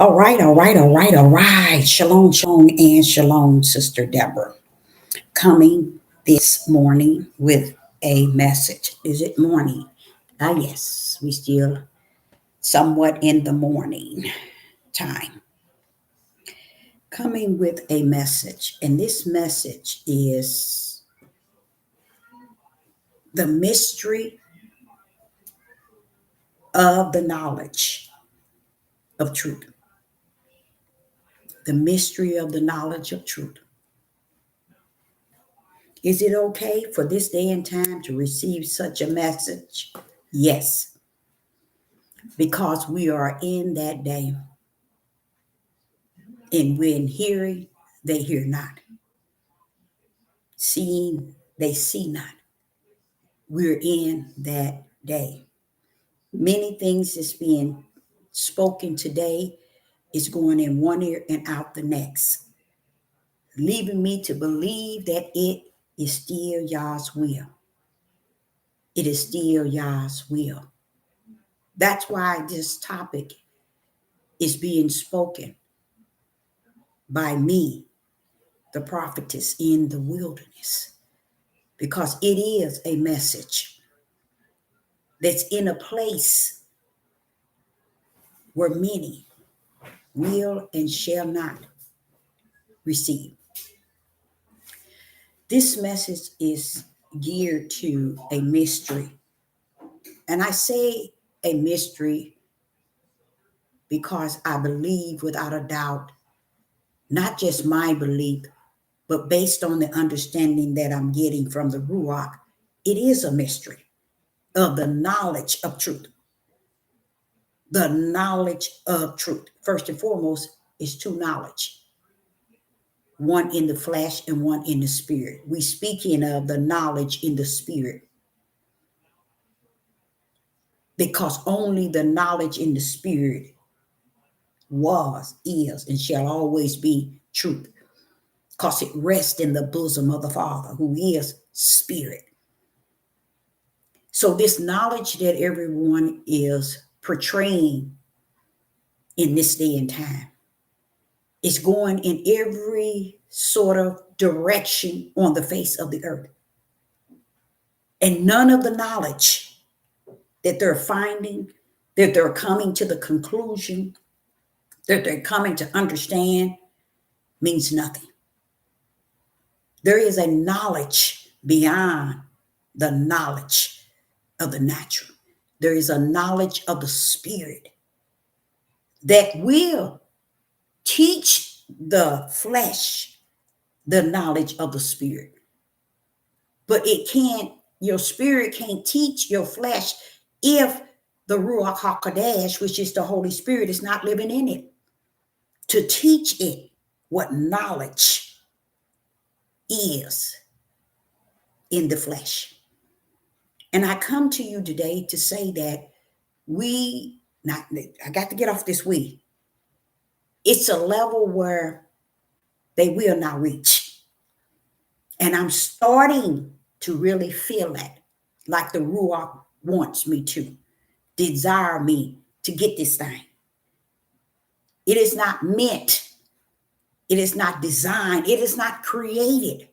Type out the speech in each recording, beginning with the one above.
All right. Shalom, and shalom, Sister Deborah. Coming this morning with a message. Is it morning? Yes, we still somewhat in the morning time. Coming with a message, and this message is the mystery of the knowledge of truth. The mystery of the knowledge of truth. Is it okay for this day and time to receive such a message? Yes, because we are in that day. And when hearing, they hear not. Seeing, they see not. We're in that day. Many things is being spoken today is going in one ear and out the next, leaving me to believe that it is still Yah's will. It is still Yah's will. That's why this topic is being spoken by me, the prophetess in the wilderness, because it is a message that's in a place where many will and shall not receive. This message is geared to a mystery. And I say a mystery because I believe without a doubt, not just my belief, but based on the understanding that I'm getting from the Ruach, it is a mystery of the knowledge of truth. The knowledge of truth. First and foremost is two knowledge. One in the flesh and one in the spirit. We speaking of the knowledge in the spirit. Because only the knowledge in the spirit was, is, and shall always be truth. Because it rests in the bosom of the Father, who is spirit. So this knowledge that everyone is portraying in this day and time is going in every sort of direction on the face of the earth. And none of the knowledge that they're finding, that they're coming to the conclusion, that they're coming to understand means nothing. There is a knowledge beyond the knowledge of the natural. There is a knowledge of the spirit that will teach the flesh the knowledge of the spirit. But your spirit can't teach your flesh if the Ruach HaKodesh, which is the Holy Spirit, is not living in it. To teach it what knowledge is in the flesh. And I come to you today to say that I got to get off this we. It's a level where they will not reach. And I'm starting to really feel that, like the Ruach wants me to, desire me to get this thing. It is not meant. It is not designed. It is not created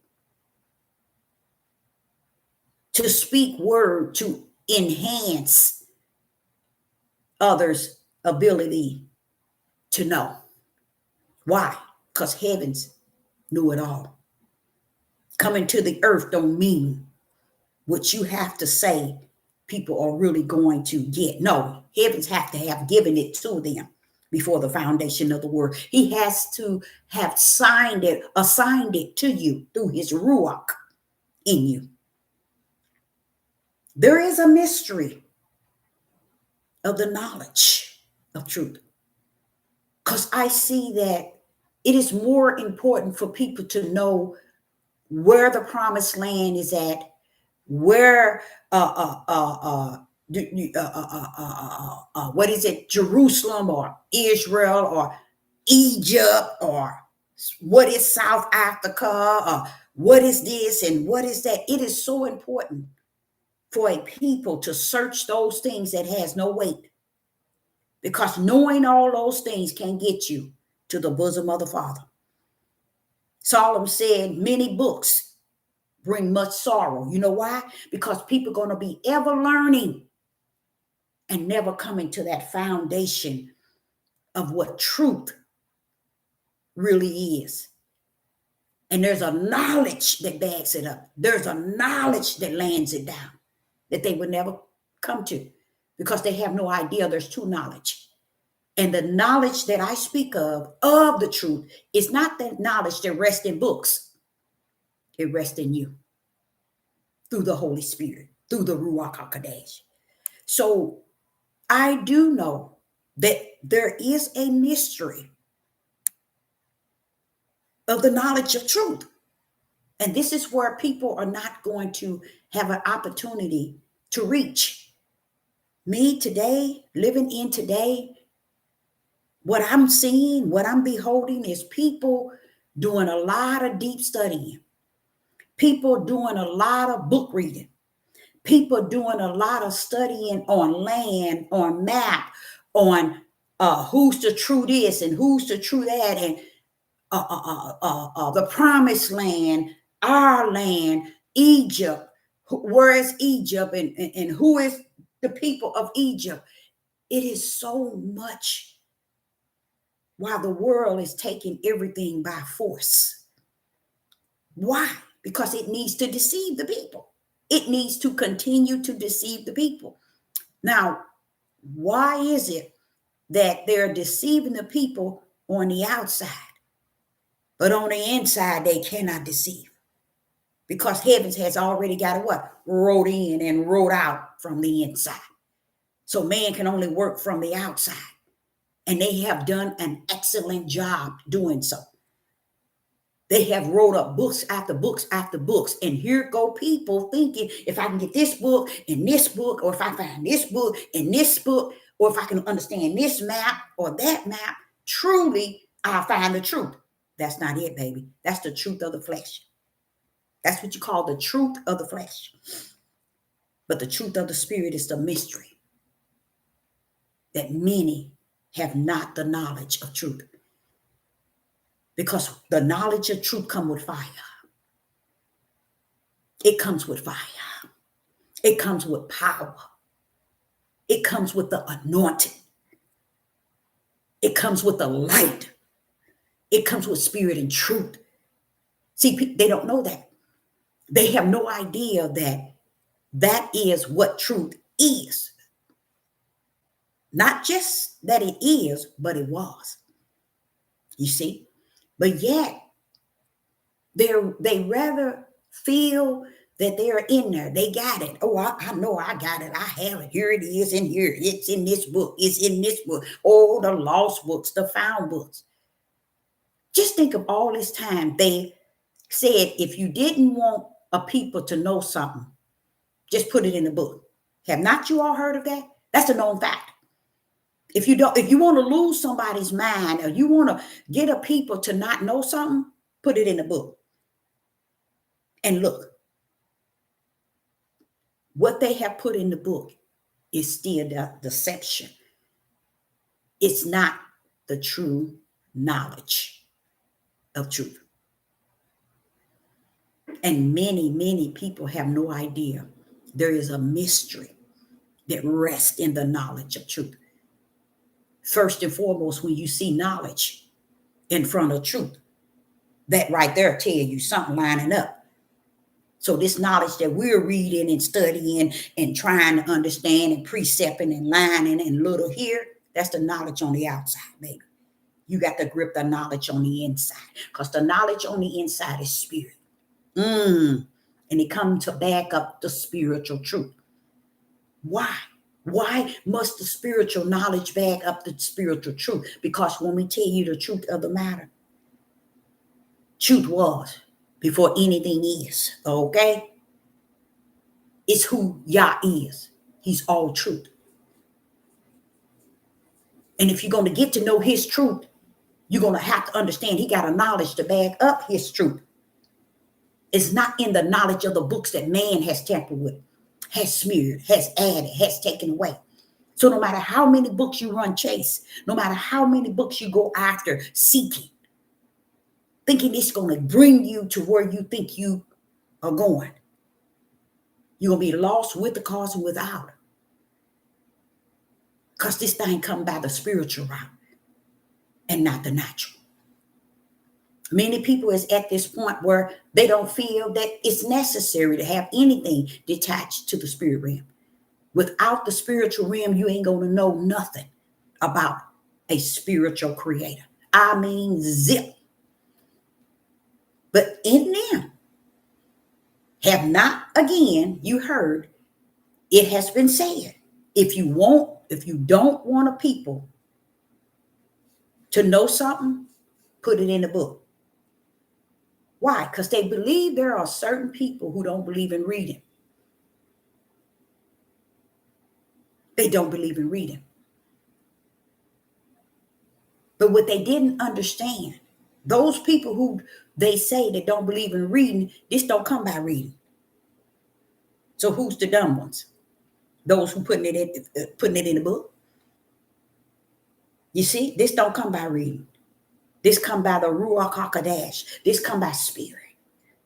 to speak word to enhance others' ability to know. Why? Because heavens knew it all. Coming to the earth don't mean what you have to say people are really going to get. No, heavens have to have given it to them before the foundation of the world. He has to have assigned it to you through his Ruach in you. There is a mystery of the knowledge of truth. Because I see that it is more important for people to know where the promised land is at, where what is it, Jerusalem or Israel or Egypt, or what is South Africa, or what is this and what is that. It is so important for a people to search those things that has no weight. because knowing all those things can get you to the bosom of the Father. Solomon said, many books bring much sorrow. You know why? Because people are going to be ever learning and never coming to that foundation of what truth really is. And there's a knowledge that backs it up. There's a knowledge that lands it down that they would never come to because they have no idea there's true knowledge. And the knowledge that I speak of the truth is not that knowledge that rests in books. It rests in you through the Holy Spirit, through the Ruach HaKodesh. So I do know that there is a mystery of the knowledge of truth. And this is where people are not going to have an opportunity to reach. Me today, living in today, what I'm seeing, what I'm beholding is people doing a lot of deep studying. People doing a lot of book reading. People doing a lot of studying on land, on map, on who's the true this and who's the true that, and the promised land, our land, Egypt. Where is Egypt and who is the people of Egypt? It is so much while the world is taking everything by force. Why? Because it needs to deceive the people. It needs to continue to deceive the people. Now, why is it that they're deceiving the people on the outside, but on the inside they cannot deceive? Because heavens has already got a what? Wrote in and wrote out from the inside. So man can only work from the outside. And they have done an excellent job doing so. They have wrote up books after books after books. And here go people thinking, if I can get this book and this book, or if I find this book and this book, or if I can understand this map or that map, truly I'll find the truth. That's not it, baby. That's the truth of the flesh. That's what you call the truth of the flesh. But the truth of the spirit is the mystery that many have not the knowledge of truth. Because the knowledge of truth comes with fire. It comes with fire. It comes with power. It comes with the anointing. It comes with the light. It comes with spirit and truth. See, they don't know that. They have no idea that that is what truth is. Not just that it is, but it was. You see? But yet, they rather feel that they're in there. They got it. Oh, I know I got it. I have it. Here it is in here. It's in this book. It's in this book. Oh, the lost books, the found books. Just think of all this time they said, if you didn't want a people to know something, just put it in the book. Have not you all heard of that? That's a known fact. If you want to lose somebody's mind, or you want to get a people to not know something, put it in the book. And look, what they have put in the book is still the deception. It's not the true knowledge of truth. And many, many people have no idea there is a mystery that rests in the knowledge of truth. First and foremost, when you see knowledge in front of truth, that right there tell you something lining up. So this knowledge that we're reading and studying and trying to understand and precepting and lining and little here, that's the knowledge on the outside, baby. You got to grip the knowledge on the inside, because the knowledge on the inside is spirit. And it comes to back up the spiritual truth. Why? Why must the spiritual knowledge back up the spiritual truth? Because when we tell you the truth of the matter, truth was before anything is, okay? It's who Yah is. He's all truth. And if you're going to get to know his truth, you're going to have to understand he got a knowledge to back up his truth. It's not in the knowledge of the books that man has tampered with, has smeared, has added, has taken away. So no matter how many books you run chase, no matter how many books you go after seeking, thinking it's going to bring you to where you think you are going, you're going to be lost with the cause and without. Because this thing come by the spiritual route and not the natural. Many people is at this point where they don't feel that it's necessary to have anything detached to the spirit realm. Without the spiritual realm, you ain't going to know nothing about a spiritual creator. I mean, zip. But in them, have not, again, you heard, it has been said, if you don't want a people to know something, put it in the book. Why? Because they believe there are certain people who don't believe in reading. They don't believe in reading. But what they didn't understand, those people who they say they don't believe in reading, this don't come by reading. So who's the dumb ones? Those who putting it in the book. You see, this don't come by reading. This come by the Ruach HaKodesh. This come by spirit.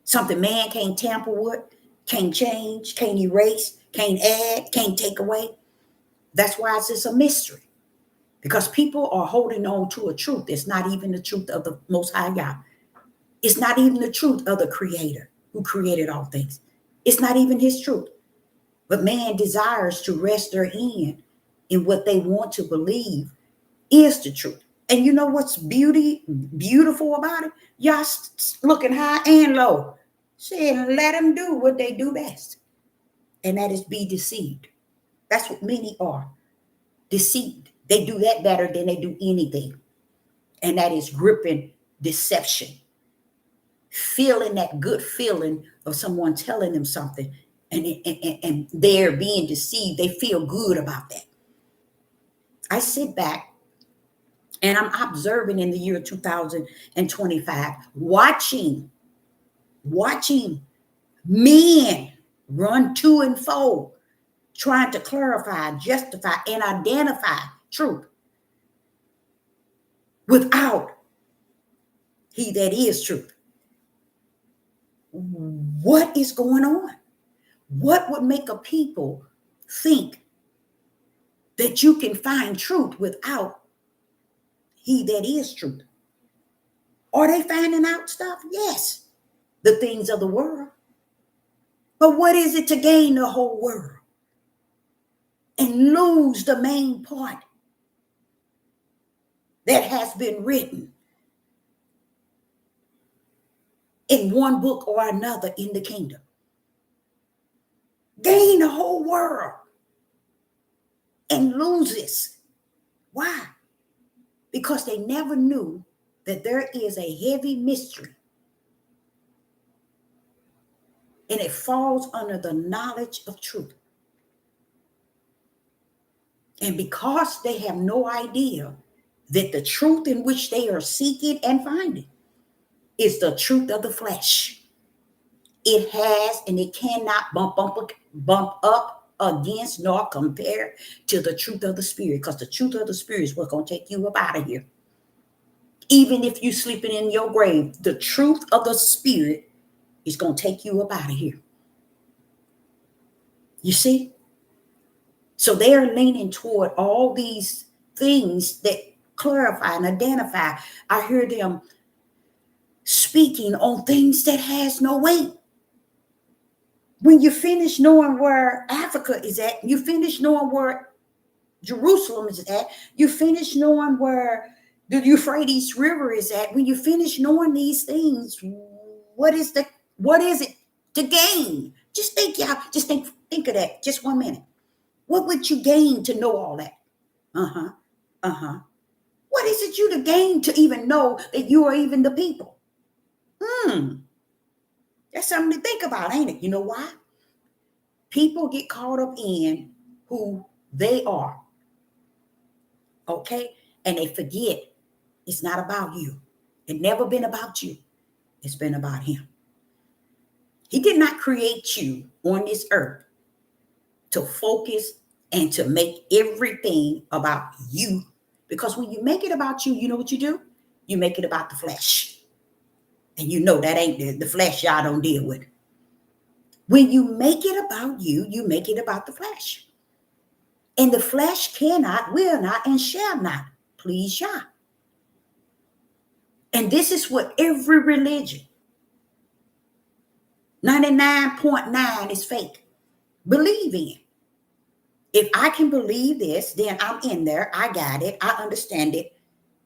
Something man can't tamper with, can't change, can't erase, can't add, can't take away. That's why it's just a mystery. Because people are holding on to a truth. It's not even the truth of the Most High Yah. It's not even the truth of the Creator who created all things. It's not even his truth. But man desires to rest therein in what they want to believe is the truth. And you know what's beautiful about it? Y'all looking high and low. Saying let them do what they do best. And that is be deceived. That's what many are. Deceived. They do that better than they do anything. And that is gripping deception. Feeling that good feeling of someone telling them something and they're being deceived. They feel good about that. I sit back and I'm observing in the year 2025, watching men run to and fro, trying to clarify, justify, and identify truth without he that is truth. What is going on? What would make a people think that you can find truth without he that is truth? Are they finding out stuff? Yes, the things of the world. But what is it to gain the whole world and lose the main part that has been written in one book or another in the kingdom? Gain the whole world and lose this. Why? Because they never knew that there is a heavy mystery and it falls under the knowledge of truth. And because they have no idea that the truth in which they are seeking and finding is the truth of the flesh, it has and it cannot bump up against nor compare to the truth of the spirit, because the truth of the spirit is what's going to take you up out of here. Even if you're sleeping in your grave, the truth of the spirit is going to take you up out of here. You see? So they're leaning toward all these things that clarify and identify. I hear them speaking on things that has no weight. When you finish knowing where Africa is at, you finish knowing where Jerusalem is at, you finish knowing where the Euphrates River is at. When you finish knowing these things, what is it to gain? Just think, y'all. Just think of that. Just 1 minute. What would you gain to know all that? What is it you to gain to even know that you are even the people? That's something to think about, ain't it? You know why? People get caught up in who they are. Okay? And they forget it's not about you. It never been about you. It's been about him. He did not create you on this earth to focus and to make everything about you. Because when you make it about you, you know what you do? You make it about the flesh. And you know that ain't the flesh y'all don't deal with. When you make it about you, you make it about the flesh. And the flesh cannot, will not, and shall not please Yah. And this is what every religion, 99.9 is fake, believe in. If I can believe this, then I'm in there. I got it. I understand it.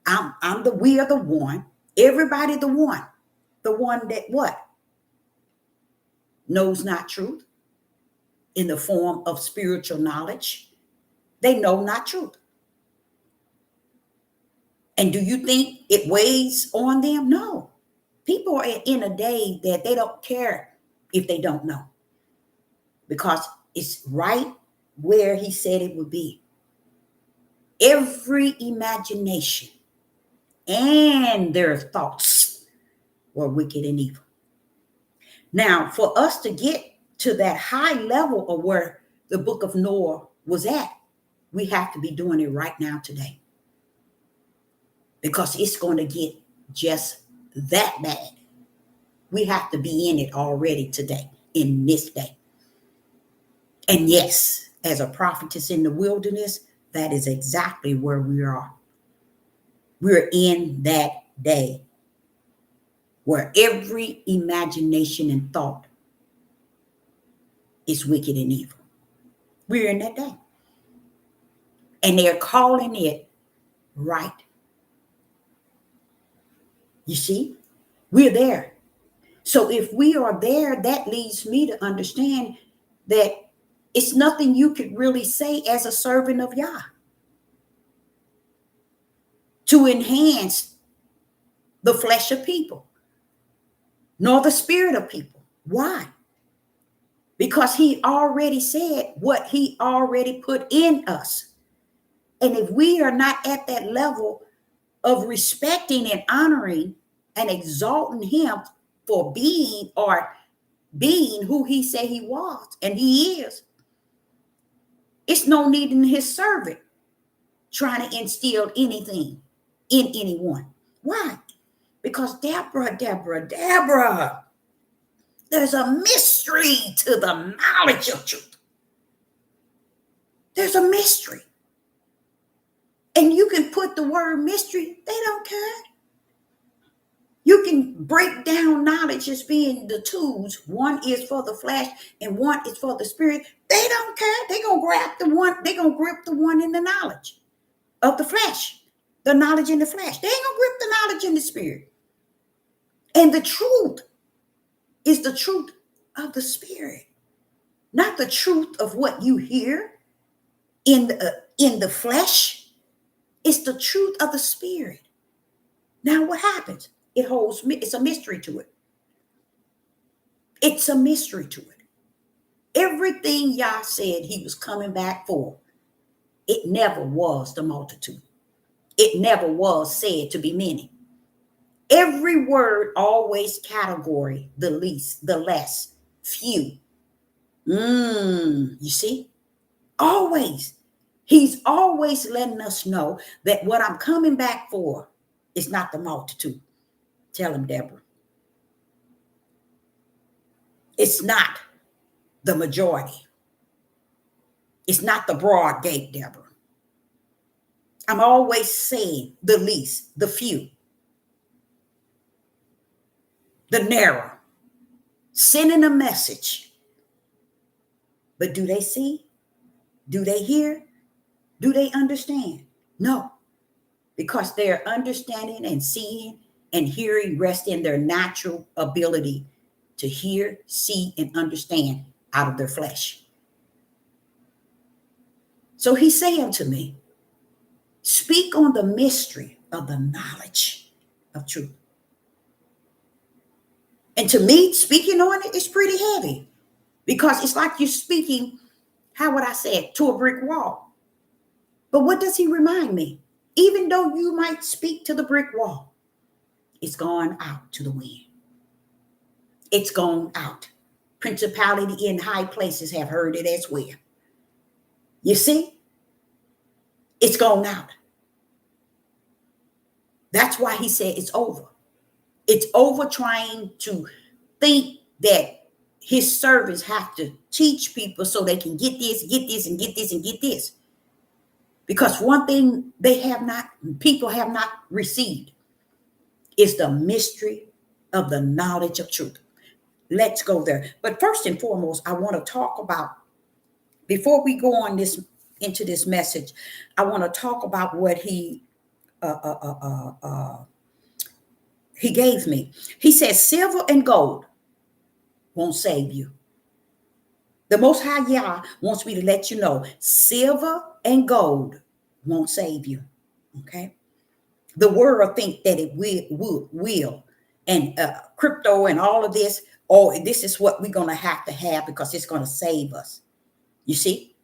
We are the one. Everybody the one. The one that what? Knows not truth in the form of spiritual knowledge. They know not truth. And do you think it weighs on them? No. People are in a day that they don't care if they don't know, because it's right where he said it would be. Every imagination and their thoughts were wicked and evil. Now, for us to get to that high level of where the book of Noah was at, we have to be doing it right now today, because it's going to get just that bad. We have to be in it already today, in this day. And yes, as a prophetess in the wilderness, that is exactly where we are. We're in that day where every imagination and thought is wicked and evil. We're in that day. And they're calling it right. You see, we're there. So if we are there, that leads me to understand that it's nothing you could really say as a servant of Yah to enhance the flesh of people, nor the spirit of people. Why? Because he already said what he already put in us. And if we are not at that level of respecting and honoring and exalting him for being who he said he was and he is, it's no need in his servant trying to instill anything in anyone. Why? Because Deborah, there's a mystery to the knowledge of truth. There's a mystery. And you can put the word mystery, they don't care. You can break down knowledge as being the tools. One is for the flesh and one is for the spirit. They don't care. They're going to grab the one. They're going to grip the one in the knowledge of the flesh, the knowledge in the flesh. They ain't going to grip the knowledge in the spirit. And the truth is the truth of the spirit, not the truth of what you hear in the flesh. It's the truth of the spirit. Now what happens? It's a mystery to it. It's a mystery to it. Everything Yah said he was coming back for, it never was the multitude. It never was said to be many. Every word always category, the least, the less, few. You see? Always. He's always letting us know that what I'm coming back for is not the multitude. Tell him, Deborah. It's not the majority. It's not the broad gate, Deborah. I'm always saying the least, the few, the narrow, sending a message. But do they see? Do they hear? Do they understand? No, because their understanding and seeing and hearing rest in their natural ability to hear, see, and understand out of their flesh. So he's saying to me, speak on the mystery of the knowledge of truth. And to me, speaking on it is pretty heavy, because it's like you're speaking, how would I say it, to a brick wall. But what does he remind me? Even though you might speak to the brick wall, it's gone out to the wind. It's gone out. Principality in high places have heard it as well. You see, it's gone out. That's why he said it's over. It's over trying to think that his servants have to teach people so they can get this, get this, and get this, and get this. Because one thing people have not received is the mystery of the knowledge of truth. Let's go there. But first and foremost, I want to talk about, before we go on into this message, I want to talk about what he gave me. He says, silver and gold won't save you. The Most High Yah wants me to let you know, silver and gold won't save you. Okay? The world think that it will. And crypto and all of this, this is what we're going to have because it's going to save us. You see?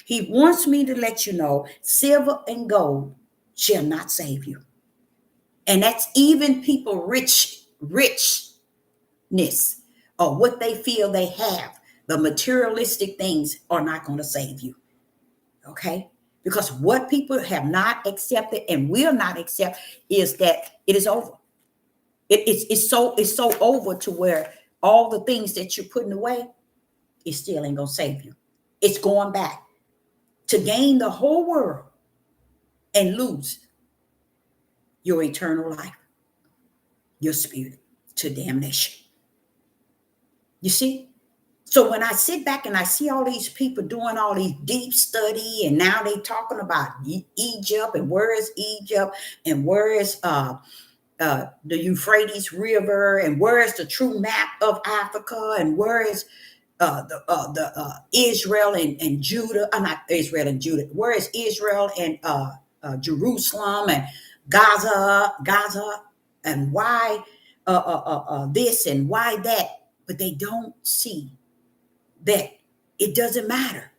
He wants me to let you know, silver and gold shall not save you. And that's even people richness, or what they feel they have. The materialistic things are not going to save you. Okay? Because what people have not accepted and will not accept is that it is over. It's so over to where all the things that you're putting away, it still ain't going to save you. It's going back to gain the whole world and lose your eternal life, your spirit, to damnation. You see? So when I sit back and I see all these people doing all these deep study, and now they talking about Egypt, and where is Egypt, and where is the Euphrates River, and where is the true map of Africa, and where is Israel and Judah? Not Israel and Judah. Where is Israel and Jerusalem and Gaza, and why this and why that? But they don't see that it doesn't matter.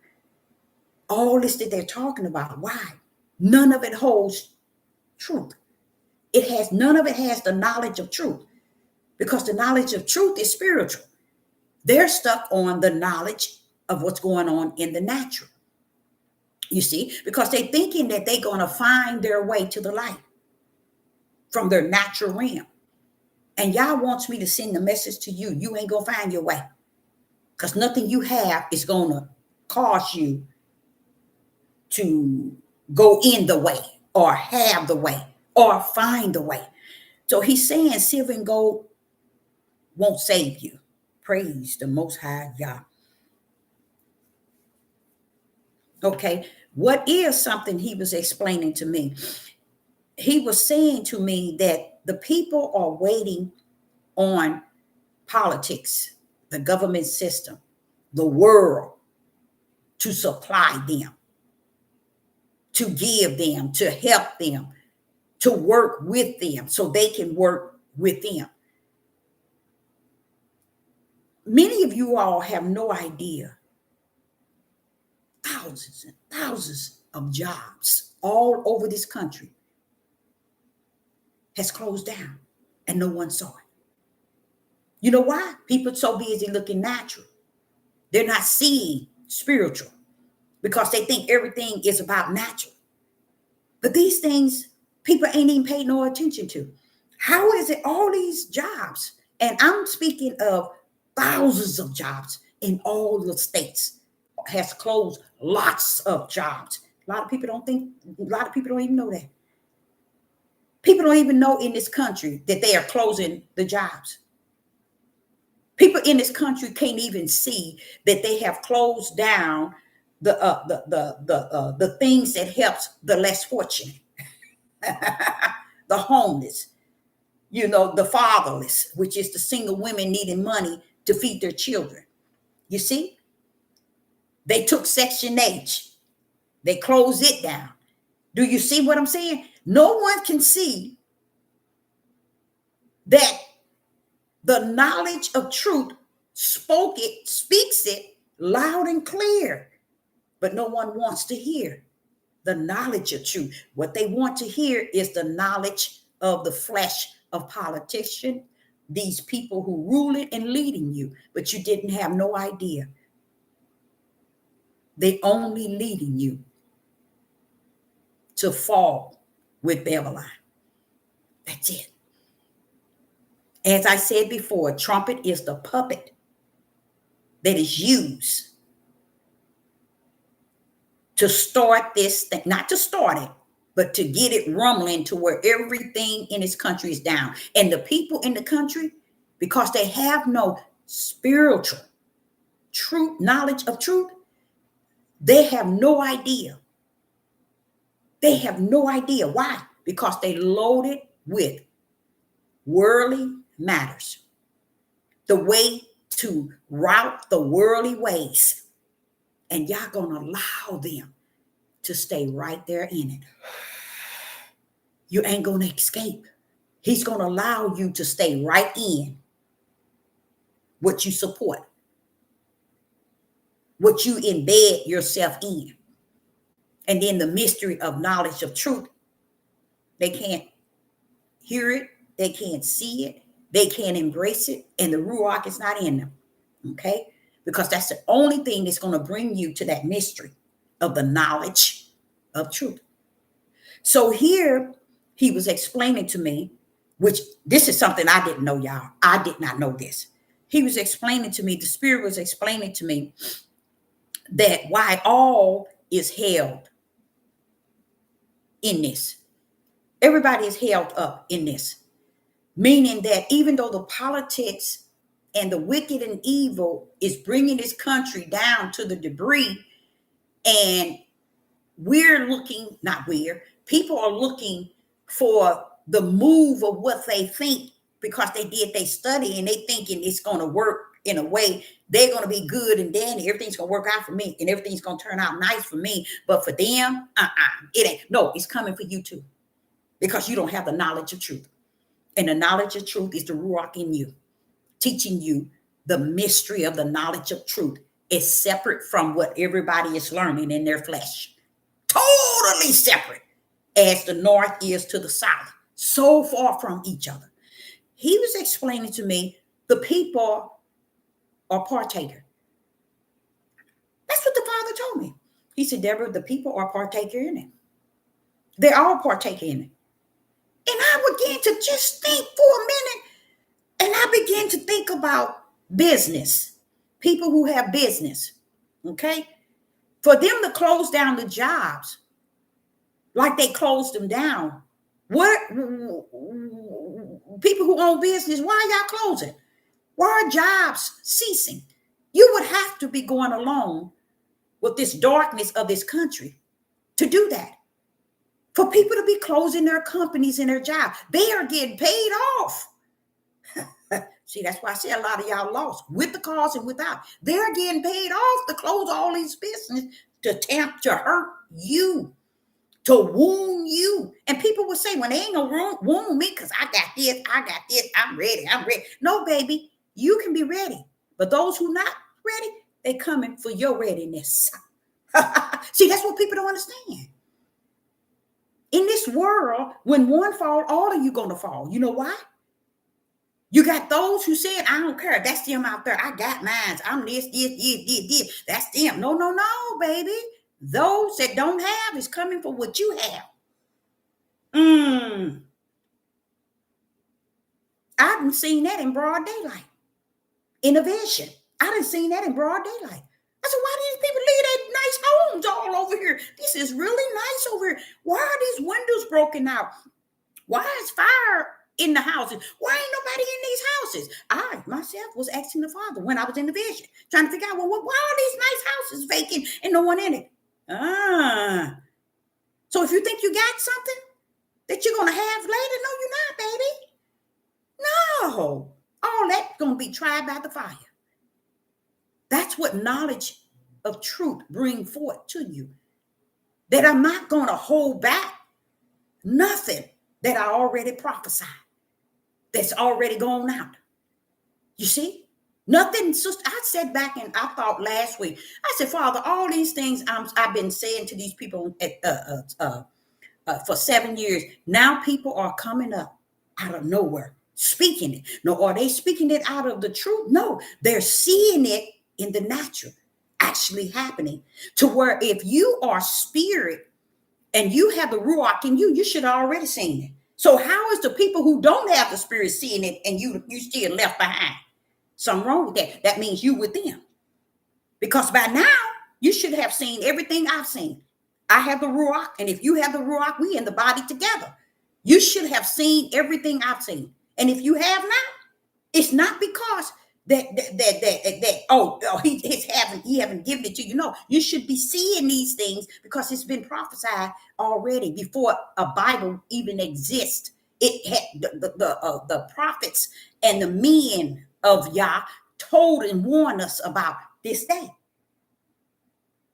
All this that they're talking about, why? None of it holds truth. None of it has the knowledge of truth, because the knowledge of truth is spiritual. They're stuck on the knowledge of what's going on in the natural. You see, because they're thinking that they're going to find their way to the light from their natural realm. And Yah wants me to send the message to you. You ain't going to find your way, because nothing you have is going to cause you to go in the way or have the way or find the way. So he's saying silver and gold won't save you. Praise the Most High Yah. Okay, what is something he was explaining to me? He was saying to me that the people are waiting on politics, the government system, the world, to supply them, to give them, to help them, to work with them so they can work with them. Many of you all have no idea. Thousands and thousands of jobs all over this country has closed down and no one saw it. You know why? People are so busy looking natural. They're not seeing spiritual, because they think everything is about natural. But these things, people ain't even paid no attention to. How is it all these jobs? And I'm speaking of thousands of jobs in all the states has closed, lots of jobs. A lot of people don't even know that. People don't even know in this country that they are closing the jobs. People in this country can't even see that they have closed down the things that helps the less fortunate, the homeless, the fatherless, which is the single women needing money to feed their children. You see, they took Section H, they closed it down. Do you see what I'm saying? No one can see that the knowledge of truth speaks it loud and clear, but no one wants to hear the knowledge of truth. What they want to hear is the knowledge of the flesh of politicians, these people who rule it and leading you, but you didn't have no idea. They only leading you to fall with Babylon. That's it. As I said before, a trumpet is the puppet that is used to start this thing, not to start it, but to get it rumbling to where everything in this country is down. And the people in the country, because they have no spiritual truth, knowledge of truth, they have no idea. They have no idea. Why? Because they loaded with worldly matters. The way to route the worldly ways. And y'all gonna allow them to stay right there in it. You ain't gonna escape. He's gonna allow you to stay right in what you support, what you embed yourself in. And then the mystery of knowledge of truth, they can't hear it, they can't see it, they can't embrace it, and the Ruach is not in them. Okay? Because that's the only thing that's going to bring you to that mystery of the knowledge of truth. So here he was explaining to me, which this is something I didn't know, y'all. I did not know this. He was explaining to me, the Spirit was explaining to me that why all is held in this. Everybody is held up in this. Meaning that even though the politics and the wicked and evil is bringing this country down to the debris, and people are looking for the move of what they think because they did their study and they thinking it's going to work in a way they're going to be good and dandy. Everything's going to work out for me and everything's going to turn out nice for me. But for them, it ain't. No, it's coming for you too because you don't have the knowledge of truth. And the knowledge of truth is the Ruach in you, teaching you the mystery of the knowledge of truth is separate from what everybody is learning in their flesh. Totally separate as the north is to the south. So far from each other. He was explaining to me the people are partaker. That's what the Father told me. He said, Deborah, the people are partaker in it. They're all partaker in it. And I began to just think for a minute. And I began to think about business. People who have business. Okay? For them to close down the jobs like they closed them down. What people who own business, why are y'all closing? Why are jobs ceasing? You would have to be going along with this darkness of this country to do that. For people to be closing their companies and their jobs, they are getting paid off. See, that's why I say a lot of y'all lost with the cause and without. They're getting paid off to close all these businesses to hurt you, to wound you. And people will say, well, they ain't gonna wound me because I got this, I'm ready. No, baby, you can be ready. But those who not ready, they coming for your readiness. See, that's what people don't understand. In this world, when one fall, all of you gonna fall. You know why? You got those who said, I don't care. That's them out there. I got mine. I'm this. That's them. No, baby. Those that don't have is coming for what you have. I done seen that in broad daylight. In a vision. I done seen that in broad daylight. I said, why do these people leave their nice homes all over here? This is really nice over here. Why are these windows broken out? Why is fire in the houses? Why ain't nobody in these houses? I myself was asking the Father when I was in the vision, trying to figure out, well, why are these nice houses vacant and no one in it? So if you think you got something that you're going to have later, no, you're not, baby. No. All that's going to be tried by the fire. That's what knowledge of truth bring forth to you. That I'm not going to hold back nothing that I already prophesied. That's already gone out. You see? Nothing. I sat back and I thought last week, I said, Father, all these things I've been saying to these people for 7 years. Now people are coming up out of nowhere, speaking it. No, are they speaking it out of the truth? No, they're seeing it in the natural. I actually happening, to where if you are spirit and you have the ruach in you, you should have already seen it. So how is the people who don't have the spirit seeing it and you still left behind? Something wrong with that. That means you with them. Because by now, you should have seen everything I've seen. I have the ruach, and if you have the ruach, we in the body together. You should have seen everything I've seen. And if you have now, it's not because he haven't given it to you. No, you should be seeing these things because it's been prophesied already before a Bible even exists. It had the prophets and the men of Yah told and warned us about this day.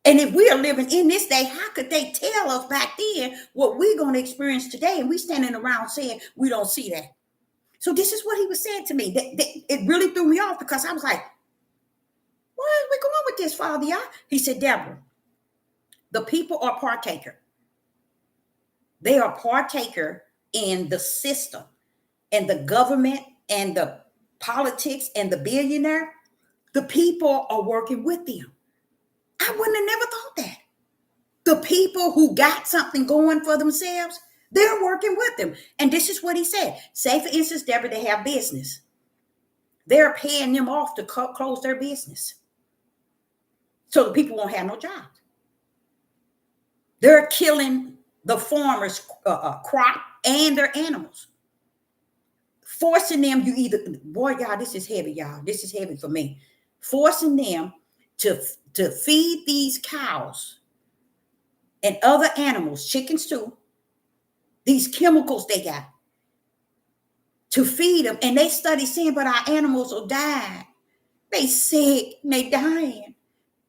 And if we are living in this day, how could they tell us back then what we're going to experience today? And we standing around saying we don't see that. So this is what he was saying to me. It really threw me off because I was like, where are we going with this, Father? Yah? He said, Deborah, the people are partaker. They are partaker in the system and the government and the politics and the billionaire. The people are working with them. I wouldn't have never thought that. The people who got something going for themselves, they're working with them. And this is what he said. Say, for instance, Deborah, they have business. They're paying them off to close their business. So the people won't have no jobs. They're killing the farmers' crop and their animals. Forcing them, boy, y'all, this is heavy, y'all. This is heavy for me. Forcing them to feed these cows and other animals, chickens too, these chemicals they got to feed them. And they study saying, but our animals will die. They sick and they dying.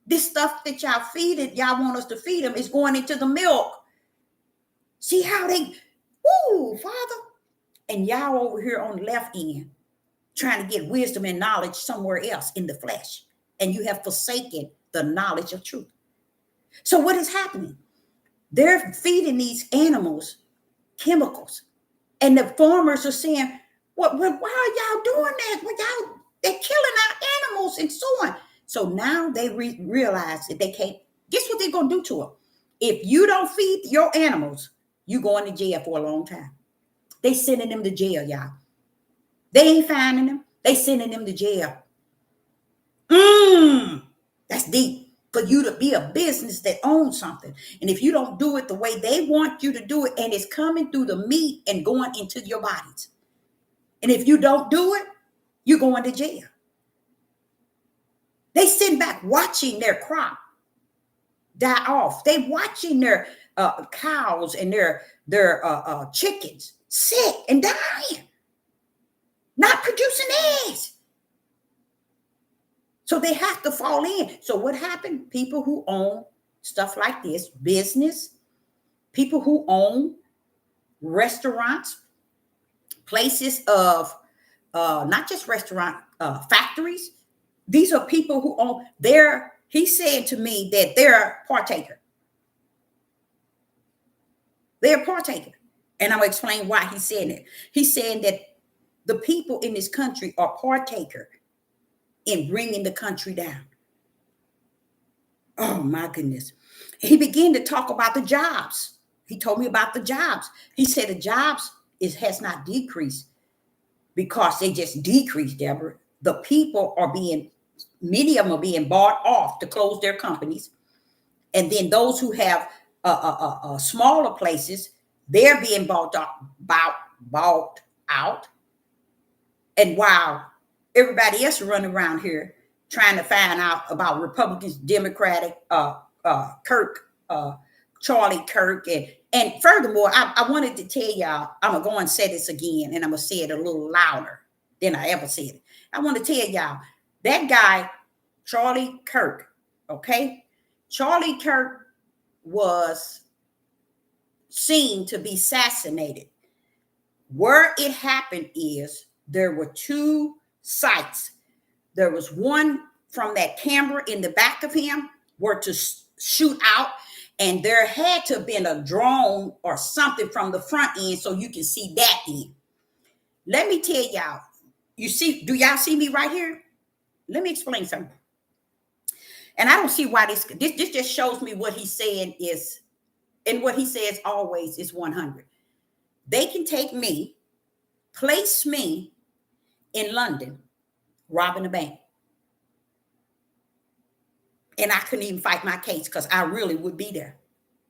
This stuff that y'all feeding, y'all want us to feed them is going into the milk. See how they, Father. And y'all over here on the left end trying to get wisdom and knowledge somewhere else in the flesh. And you have forsaken the knowledge of truth. So what is happening? They're feeding these animals chemicals. And the farmers are saying, why are y'all doing that? They're killing our animals and so on. So now they realize that they can't. Guess what they're going to do to them? If you don't feed your animals, you going to jail for a long time. They sending them to jail, y'all. They ain't finding them. They sending them to jail. That's deep. For you to be a business that owns something. And if you don't do it the way they want you to do it, and it's coming through the meat and going into your bodies. And if you don't do it, you're going to jail. They sit back watching their crop die off. They watching their cows and their chickens sick and dying. Not producing eggs. So they have to fall in. So what happened? People who own stuff like this, business, people who own restaurants, places of not just restaurant factories. These are people who own he's saying to me that they're a partaker. They're a partaker. And I'm going to explain why he's saying it. He's saying that the people in this country are partaker in bringing the country down. Oh my goodness. He began to talk about the jobs. He told me about the jobs. He said the jobs has not decreased because they just decreased, Deborah. The people many of them are being bought off to close their companies. And then those who have smaller places, they're being bought out. And while everybody else running around here trying to find out about Republicans, Democratic, Charlie Kirk. And furthermore, I wanted to tell y'all, I'm going to go and say this again, and I'm going to say it a little louder than I ever said it. I want to tell y'all, that guy, Charlie Kirk, okay? Charlie Kirk was seen to be assassinated. Where it happened is there were two sites. There was one from that camera in the back of him where to shoot out, and there had to have been a drone or something from the front end so you can see that end. Let me tell y'all, do y'all see me right here? Let me explain something. And I don't see why this just shows me what he's saying is, and what he says always is 100. They can take me, place me in London, robbing a bank. And I couldn't even fight my case because I really would be there.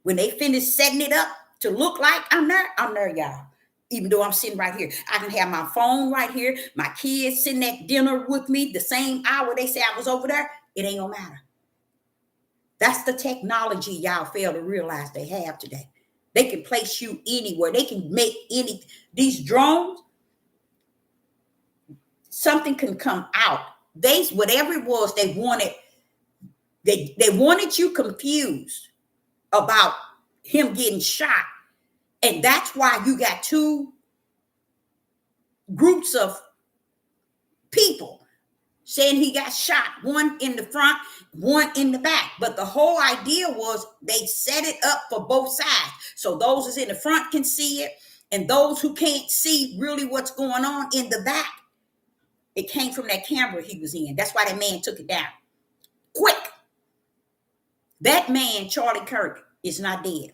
When they finish setting it up to look like I'm there, y'all. Even though I'm sitting right here, I can have my phone right here, my kids sitting at dinner with me the same hour they say I was over there. It ain't gonna matter. That's the technology y'all fail to realize they have today. They can place you anywhere. They can make these drones, something can come out. Whatever it was they wanted, they wanted you confused about him getting shot. And that's why you got two groups of people saying he got shot, one in the front, one in the back. But the whole idea was they set it up for both sides. So those who's in the front can see it, and those who can't see really what's going on in the back, it came from that camera he was in. That's why that man took it down quick. That man, Charlie Kirk, is not dead.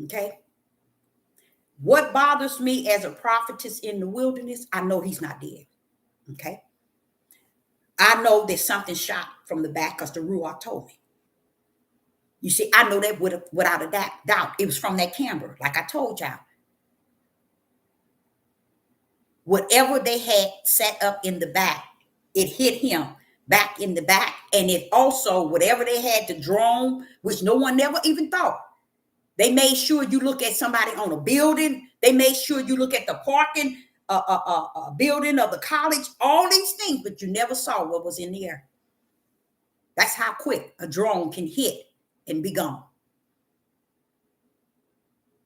Okay? What bothers me as a prophetess in the wilderness, I know he's not dead. Okay? I know there's something shot from the back because the Ruach told me. You see, I know that without a doubt. It was from that camera, like I told y'all. Whatever they had set up in the back, it hit him back in the back. And it also, whatever they had, the drone, which no one never even thought. They made sure you look at somebody on a building. They made sure you look at the parking building of the college, all these things, but you never saw what was in the air. That's how quick a drone can hit and be gone.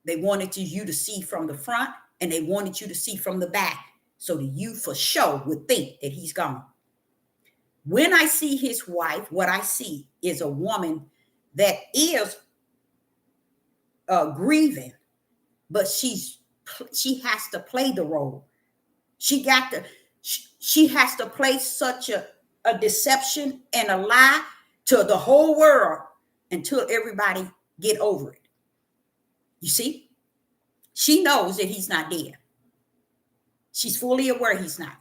They wanted you to see from the front, and they wanted you to see from the back, so that you for sure would think that he's gone. When I see his wife, what I see is a woman that is grieving, but she has to play the role. She has to play such a deception and a lie to the whole world until everybody get over it. You see, she knows that he's not dead. She's fully aware he's not,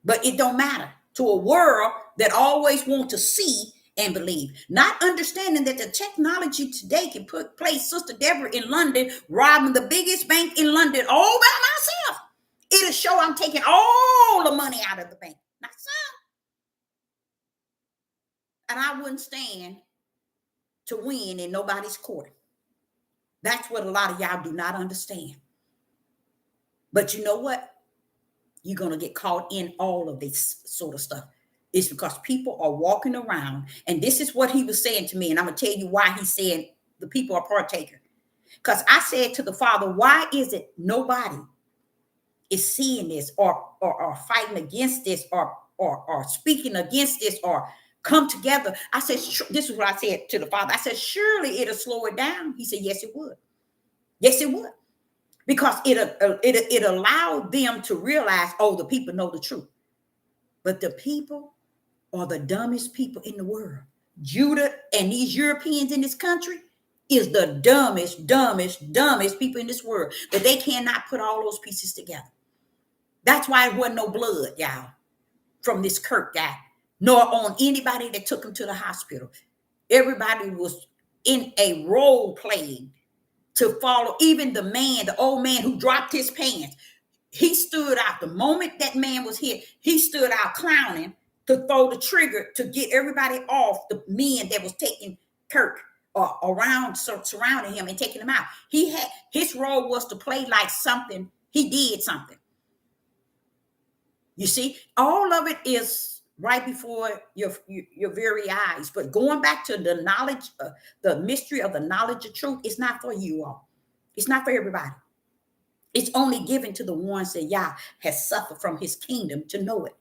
but it don't matter to a world that always want to see and believe, not understanding that the technology today can place Sister Deborah in London, robbing the biggest bank in London all by myself. It'll show I'm taking all the money out of the bank, not some. And I wouldn't stand to win in nobody's court. That's what a lot of y'all do not understand. But you know what? You're going to get caught in all of this sort of stuff. It's because people are walking around, and this is what he was saying to me, and I'm going to tell you why he's saying the people are partaker. Because I said to the Father, why is it nobody is seeing this or fighting against this or speaking against this or come together? I said, this is what I said to the Father. I said, surely it'll slow it down. He said, yes, it would. Yes, it would. Because it allowed them to realize, oh, the people know the truth. But the people are the dumbest people in the world. Judah and these Europeans in this country is the dumbest people in this world. But they cannot put all those pieces together. That's why it wasn't no blood, y'all, from this Kirk guy, nor on anybody that took him to the hospital. Everybody was in a role playing to follow. Even the old man who dropped his pants, he stood out. The moment that man was hit, he stood out clowning to throw the trigger to get everybody off the men that was taking Kirk or around, surrounding him and taking him out. His role was to play like something. He did something. You see, all of it is right before your very eyes. But going back to the knowledge, the mystery of the knowledge of truth, it's not for you all. It's not for everybody. It's only given to the ones that Yah has suffered from his kingdom to know it.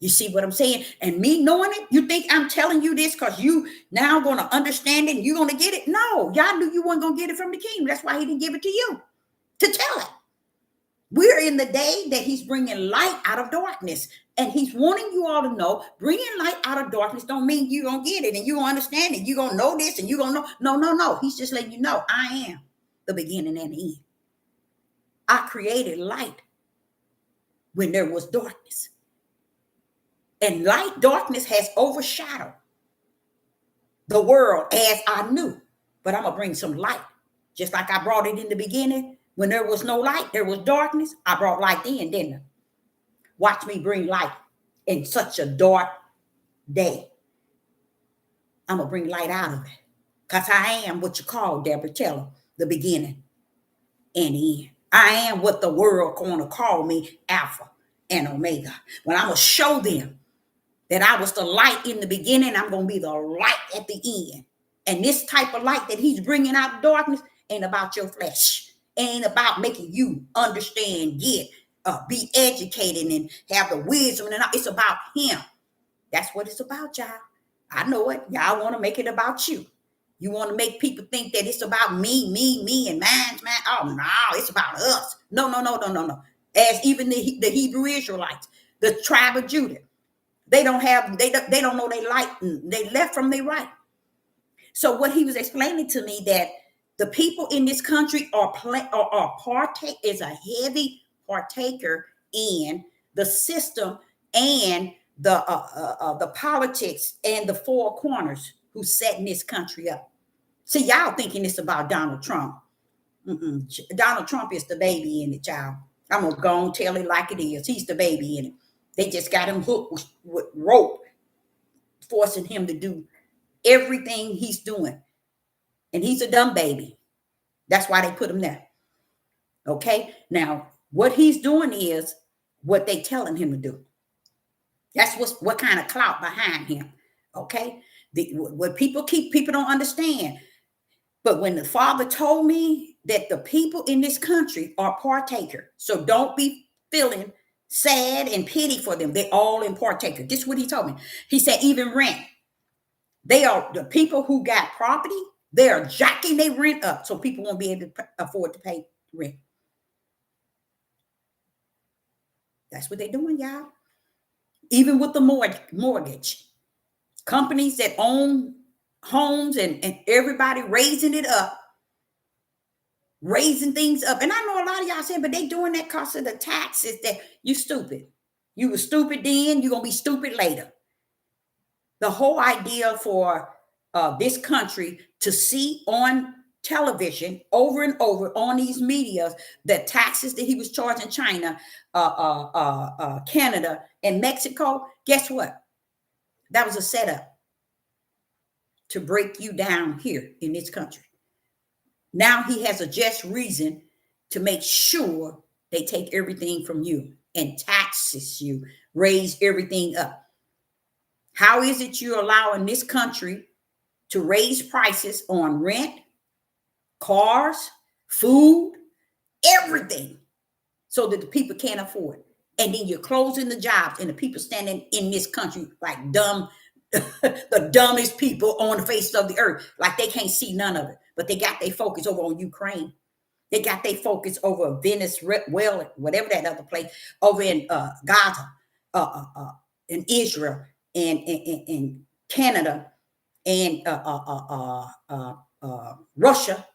You see what I'm saying? And me knowing it, you think I'm telling you this because you now going to understand it and you're going to get it? No, Yah knew you weren't going to get it from the kingdom. That's why he didn't give it to you to tell it. We're in the day that he's bringing light out of darkness. And he's wanting you all to know, bringing light out of darkness don't mean you're going to get it and you're going to understand it. You're going to know this and you're going to know. No, no, no. He's just letting you know, I am the beginning and the end. I created light when there was darkness. And darkness has overshadowed the world as I knew. But I'm going to bring some light. Just like I brought it in the beginning. When there was no light, there was darkness. I brought light in, didn't I? Watch me bring light in such a dark day. I'm going to bring light out of it. Because I am what you call, Deborah Teller, the beginning and the end. I am what the world going to call me, Alpha and Omega. When I'm going to show them that I was the light in the beginning, I'm going to be the light at the end. And this type of light that he's bringing out of darkness ain't about your flesh. Ain't about making you understand, be educated and have the wisdom. And it's about him. That's what it's about, y'all. I know it. Y'all want to make it about you. You want to make people think that it's about me, and mine. Oh, no, it's about us. No. As even the Hebrew Israelites, the tribe of Judah, they don't know their light. They left from their right. So what he was explaining to me that the people in this country is a heavy partaker in the system and the politics and the four corners who's setting this country up. See, y'all thinking it's about Donald Trump. Donald Trump is the baby in it, child. I'm going to go and tell it like it is. He's the baby in it. They just got him hooked with rope, forcing him to do everything he's doing. And he's a dumb baby. That's why they put him there. Okay? Now, what he's doing is what they telling him to do. That's what kind of clout behind him. Okay? What people don't understand. But when the Father told me that the people in this country are partaker, so don't be feeling sad and pity for them. They're all in partaker. This is what he told me. He said, even rent. They are the people who got property. They are jacking their rent up so people won't be able to afford to pay rent. That's what they're doing, y'all. Even with the mortgage. Companies that own homes and everybody raising it up, raising things up. And I know a lot of y'all saying, but they doing that because of the taxes that you stupid. You were stupid then, you're going to be stupid later. The whole idea for this country to see on television over and over on these medias the taxes that he was charging China, Canada, and Mexico, guess what? That was a setup to break you down here in this country. Now he has a just reason to make sure they take everything from you and taxes you, raise everything up. How is it you're allowing this country to raise prices on rent, cars, food, everything, so that the people can't afford it? And then you're closing the jobs and the people standing in this country like dumb, the dumbest people on the face of the earth, like they can't see none of it. But they got their focus over on Ukraine. They got their focus over Venezuela, whatever that other place, over in Gaza, in Israel, and Canada, and Russia,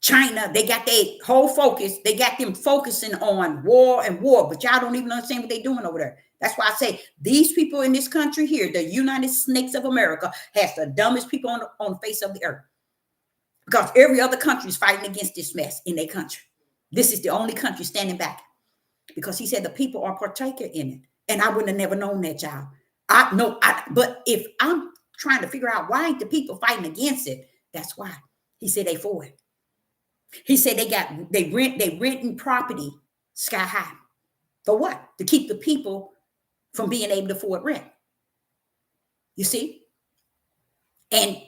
China. They got their whole focus. They got them focusing on war and war, but y'all don't even understand what they're doing over there. That's why I say these people in this country here, the United Snakes of America, has the dumbest people on the face of the earth. Because every other country is fighting against this mess in their country. This is the only country standing back. Because he said the people are partaker in it. And I wouldn't have never known that, y'all. But if I'm trying to figure out why ain't the people fighting against it, that's why. He said they for it. He said they renting property sky high. For what? To keep the people from being able to afford rent. You see? And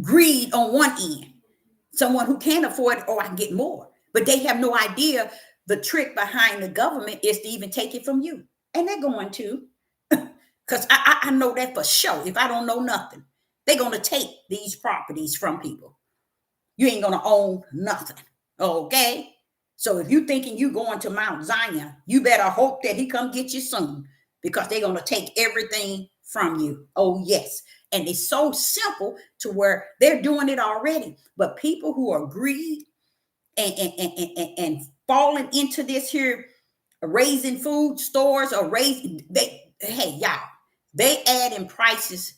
greed on one end. Someone who can't afford it, I can get more. But they have no idea the trick behind the government is to even take it from you. And they're going to. Because I know that for sure. If I don't know nothing, they're going to take these properties from people. You ain't going to own nothing. Okay? So if you thinking you going to Mount Zion, you better hope that he come get you soon, because they're going to take everything from you. Oh, yes. And it's so simple to where they're doing it already. But people who are greed and falling into this here, raising food stores or raising, hey, y'all, they add in prices,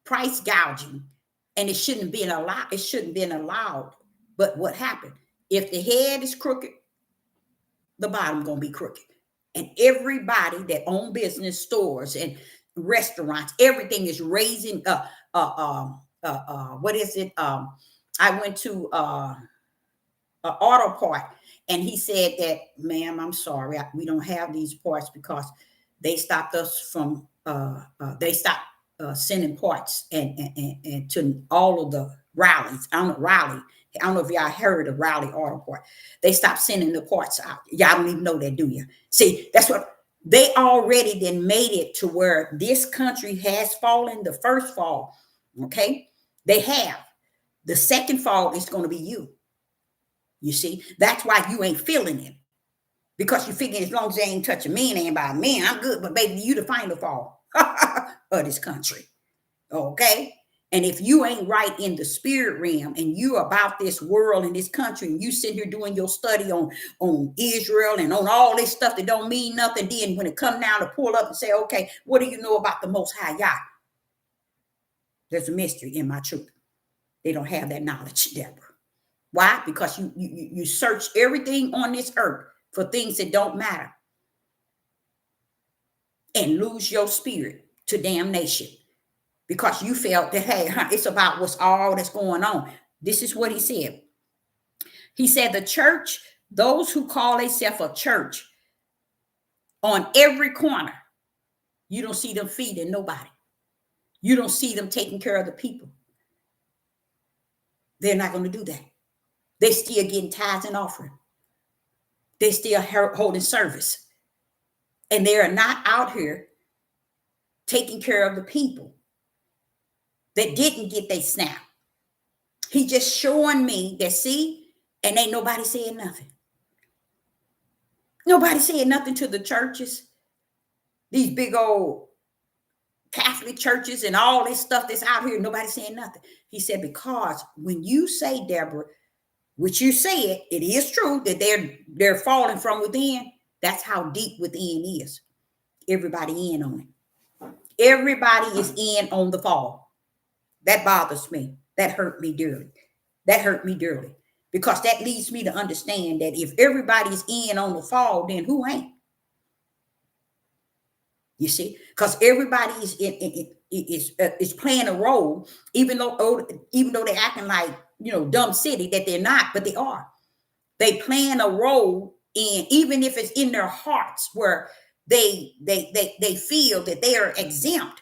price gouging, and it shouldn't have been allowed. It shouldn't have been allowed. But what happened? If the head is crooked, the bottom gonna be crooked. And everybody that own business, stores and restaurants, everything is raising. What is it? I went to an auto part, and he said that, ma'am, I'm sorry, we don't have these parts because they stopped us from. They stopped sending parts and to all of the rallies. I don't know if y'all heard of Rally Auto Part. They stopped sending the parts out. Y'all don't even know that, do you? See, that's what they already then made it to where this country has fallen. The first fall, okay, they have. The second fall is going to be you. You see, that's why you ain't feeling it, because you figure as long as they ain't touching me and ain't about me, I'm good. But baby, you the final fall of this country, okay? And if you ain't right in the spirit realm and you about this world and this country, and you sit here doing your study on Israel and on all this stuff that don't mean nothing, then when it come down to pull up and say, okay, what do you know about the Most High Yah? There's a mystery in my truth. They don't have that knowledge, Deborah. Why? Because you search everything on this earth for things that don't matter and lose your spirit to damnation, because you felt that, hey, it's about what's all that's going on. This is what he said. He said the church, those who call themselves a church, on every corner, you don't see them feeding nobody. You don't see them taking care of the people. They're not going to do that. They still getting tithes and offering. They still holding service. And they are not out here taking care of the people that didn't get their snap. He just showing me that, see, and ain't nobody saying nothing. Nobody saying nothing to the churches, these big old Catholic churches and all this stuff that's out here. Nobody saying nothing. He said, because when you say, Deborah, which you said, it is true that they're falling from within. That's how deep within is. Everybody in on it. Everybody is in on the fall. That bothers me. That hurt me dearly. That hurt me dearly. Because that leads me to understand that if everybody's in on the fall, then who ain't? You see, because everybody is playing a role, even though they're acting like, dumb city, that they're not, but they are. They playing a role in, even if it's in their hearts where they feel that they are exempt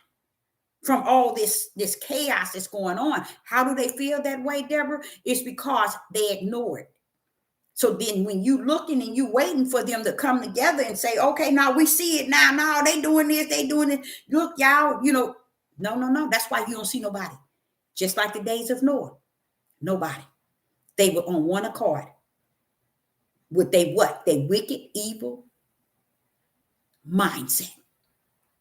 from all this chaos that's going on. How do they feel that way, Deborah? It's because they ignore it. So then when you looking and you waiting for them to come together and say, okay, now we see it now. Now they doing this, they doing it. Look, y'all, no. That's why you don't see nobody. Just like the days of Noah. Nobody. They were on one accord. With they wicked, evil mindset.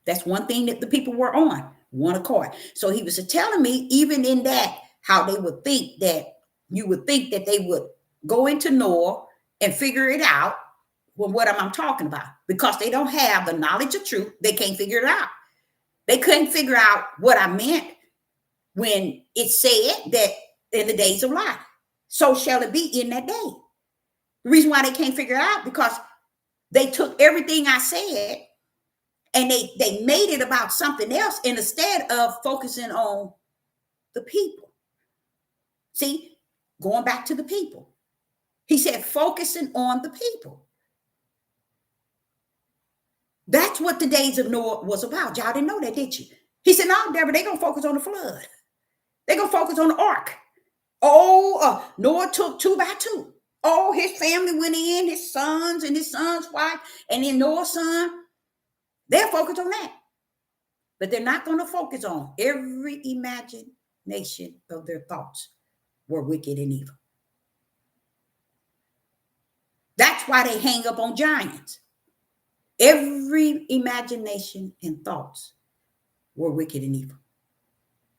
That's one thing that the people were on, one accord. So he was telling me, even in that, how they would think that you would think that they would go into Noah and figure it out. Well, what am I talking about? Because they don't have the knowledge of truth, they can't figure it out. They couldn't figure out what I meant when it said that in the days of Lot, so shall it be in that day. The reason why they can't figure it out, because they took everything I said and they made it about something else instead of focusing on the people. See, going back to the people. He said, focusing on the people. That's what the days of Noah was about. Y'all didn't know that, did you? He said, no, Deborah, they're going to focus on the flood. They're going to focus on the ark. Oh, Noah took 2 by 2. Oh, his family went in, his sons and his son's wife, and then Noah's son. They're focused on that. But they're not going to focus on every imagination of their thoughts were wicked and evil. That's why they hang up on giants. Every imagination and thoughts were wicked and evil.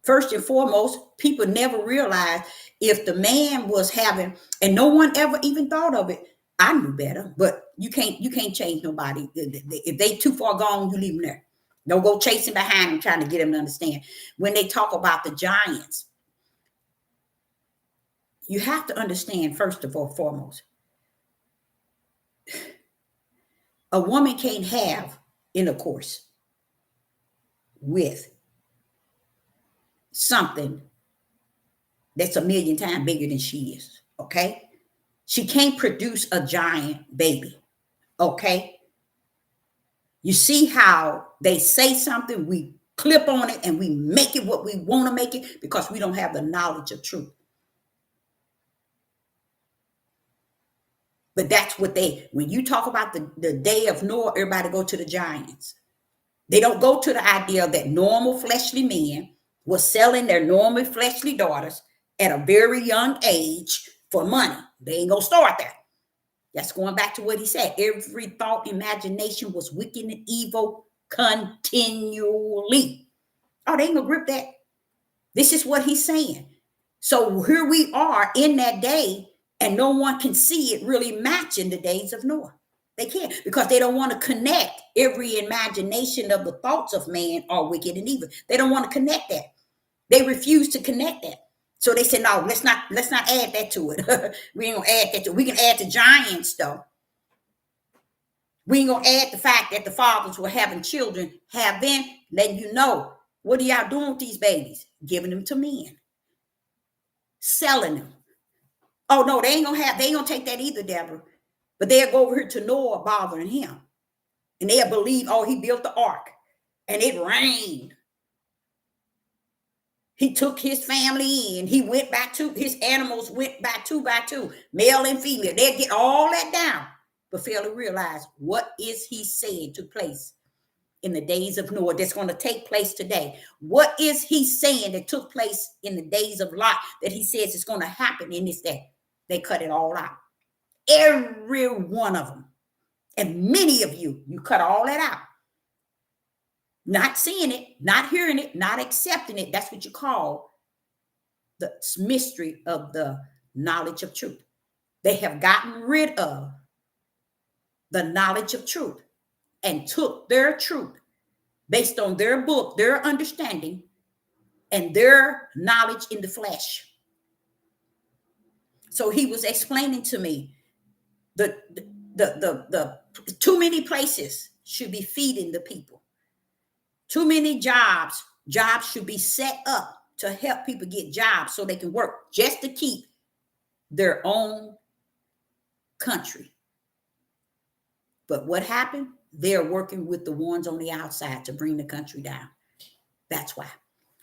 First and foremost, people never realized if the man was having, and no one ever even thought of it. I knew better, but you can't change nobody. If they too far gone, you leave them there. Don't go chasing behind them trying to get them to understand. When they talk about the giants, you have to understand first of all, foremost, a woman can't have intercourse with something that's a million times bigger than she is. Okay. She can't produce a giant baby. Okay. You see how they say something, we clip on it and we make it what we want to make it because we don't have the knowledge of truth. But that's what when you talk about the day of Noah, everybody go to the giants. They don't go to the idea that normal fleshly men were selling their normal fleshly daughters at a very young age for money. They ain't gonna start that. That's going back to what he said. Every thought, imagination was wicked and evil continually. Oh, they ain't gonna grip that. This is what he's saying. So here we are in that day, and no one can see it really matching the days of Noah. They can't, because they don't want to connect every imagination of the thoughts of man are wicked and evil. They don't want to connect that. They refuse to connect that. So they said, no, let's not add that to it. We ain't gonna add that to it. We can add the giants though. We ain't gonna add the fact that the fathers were having children, have been letting you know, what are y'all doing with these babies? Giving them to men. Selling them. Oh no, they ain't gonna take that either, Deborah. But they'll go over here to Noah bothering him. And they'll believe, oh, he built the ark and it rained. He took his family in. He went back to, his animals went by two, male and female. They'll get all that down, but fail to realize what is he saying took place in the days of Noah that's going to take place today. What is he saying that took place in the days of Lot that he says is going to happen in this day? They cut it all out. Every one of them. And many of you cut all that out. Not seeing it, not hearing it, not accepting it. That's what you call the mystery of the knowledge of truth. They have gotten rid of the knowledge of truth and took their truth based on their book, their understanding, and their knowledge in the flesh. So he was explaining to me the too many places should be feeding the people. Too many jobs should be set up to help people get jobs so they can work just to keep their own country. But what happened? They're working with the ones on the outside to bring the country down. That's why.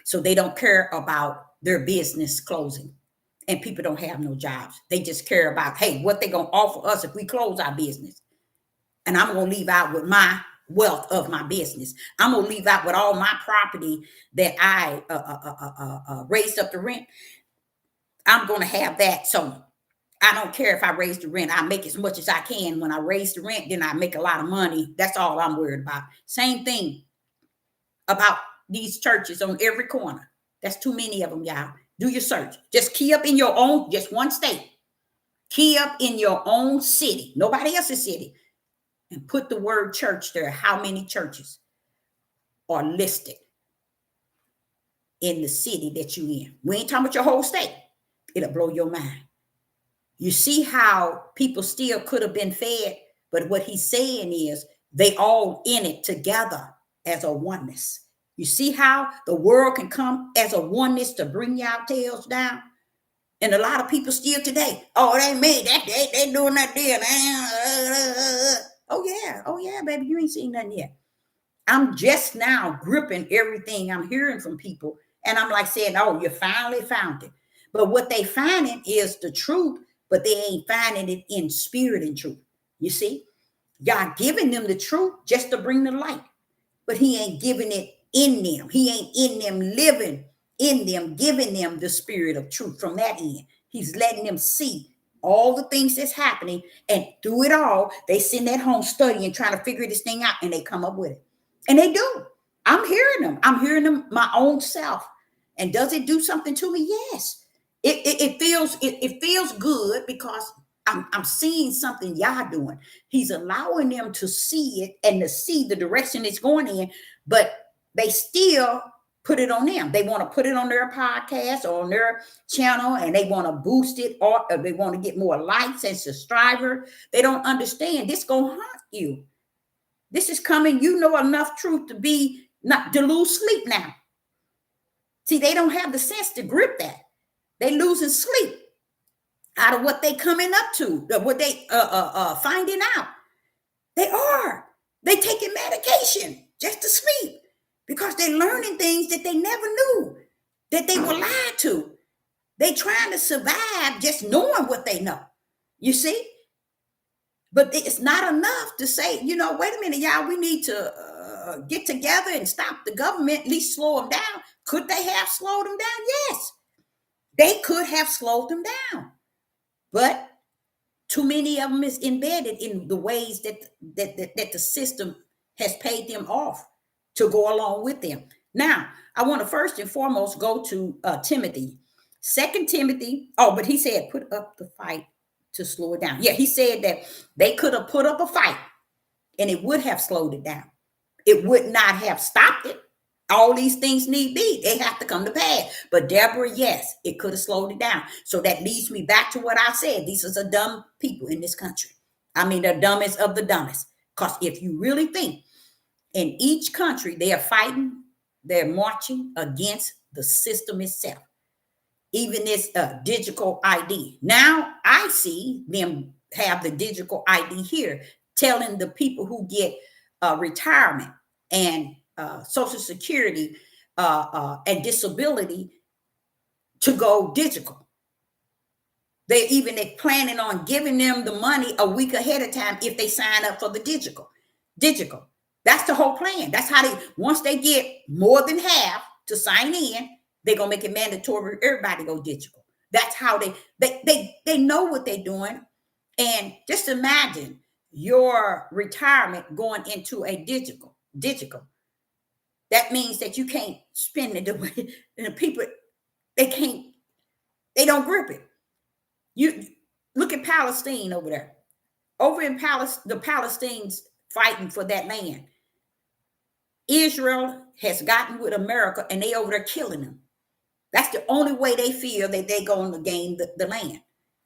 So they don't care about their business closing and people don't have no jobs. They just care about, hey, what they going to offer us if we close our business. And I'm going to leave out with my wealth of my business. I'm going to leave out with all my property that I raised up the rent. I'm going to have that. So I don't care if I raise the rent. I make as much as I can. When I raise the rent, then I make a lot of money. That's all I'm worried about. Same thing about these churches on every corner. That's too many of them, y'all. Do your search. Just key up in your own, just one state. Key up in your own city, nobody else's city, and put the word church there. How many churches are listed in the city that you in? We ain't talking about your whole state. It'll blow your mind. You see how people still could have been fed, but what he's saying is they all in it together as a oneness. You see how the world can come as a oneness to bring y'all tails down? And a lot of people still today, oh, it ain't me. They doing that deal. Oh yeah, baby, you ain't seen nothing yet. I'm just now gripping everything I'm hearing from people. And I'm like saying, oh, you finally found it. But what they finding is the truth, but they ain't finding it in spirit and truth. You see, God giving them the truth just to bring the light, but he ain't giving it in them. He ain't in them living in them, giving them the spirit of truth from that end. He's letting them see all the things that's happening, and through it all, they send that home studying, trying to figure this thing out, and they come up with it. And they do. I'm hearing them. I'm hearing them my own self. And does it do something to me? Yes. It feels good because I'm seeing something Yah doing. He's allowing them to see it and to see the direction it's going in, but they still put it on them. They want to put it on their podcast or on their channel, and they want to boost it, or they want to get more likes and subscribers. They don't understand this gonna haunt you. This is coming. You know enough truth to be not to lose sleep now. See, they don't have the sense to grip that. They losing sleep out of what they coming up to, what they finding out. They taking medication just to sleep because they're learning things that they never knew, that they were lied to. They trying to survive just knowing what they know. You see? But it's not enough to say, wait a minute, y'all, we need to get together and stop the government, at least slow them down. Could they have slowed them down? Yes, they could have slowed them down. But too many of them is embedded in the ways that the system has paid them off to go along with them. Now, I want to first and foremost go to Timothy. 2 Timothy, but he said, put up the fight to slow it down. Yeah, he said that they could have put up a fight and it would have slowed it down. It would not have stopped it. All these things need be. They have to come to pass. But Deborah, yes, it could have slowed it down. So that leads me back to what I said. These are the dumb people in this country. I mean, the dumbest of the dumbest. Because if you really think, in each country, they are fighting, they're marching against the system itself. Even this digital ID. Now I see them have the digital ID here, telling the people who get retirement and Social Security and disability to go digital. They're planning on giving them the money a week ahead of time if they sign up for the digital. That's the whole plan. That's how once they get more than half to sign in, they're going to make it mandatory for everybody to go digital. That's how they know what they're doing. And just imagine your retirement going into a digital. That means that you can't spend it the way the people, they don't grip it. You look at Palestine over there. Over in the Palestinians fighting for that land. Israel has gotten with America and they over there killing them. That's the only way they feel that they're going to gain the land.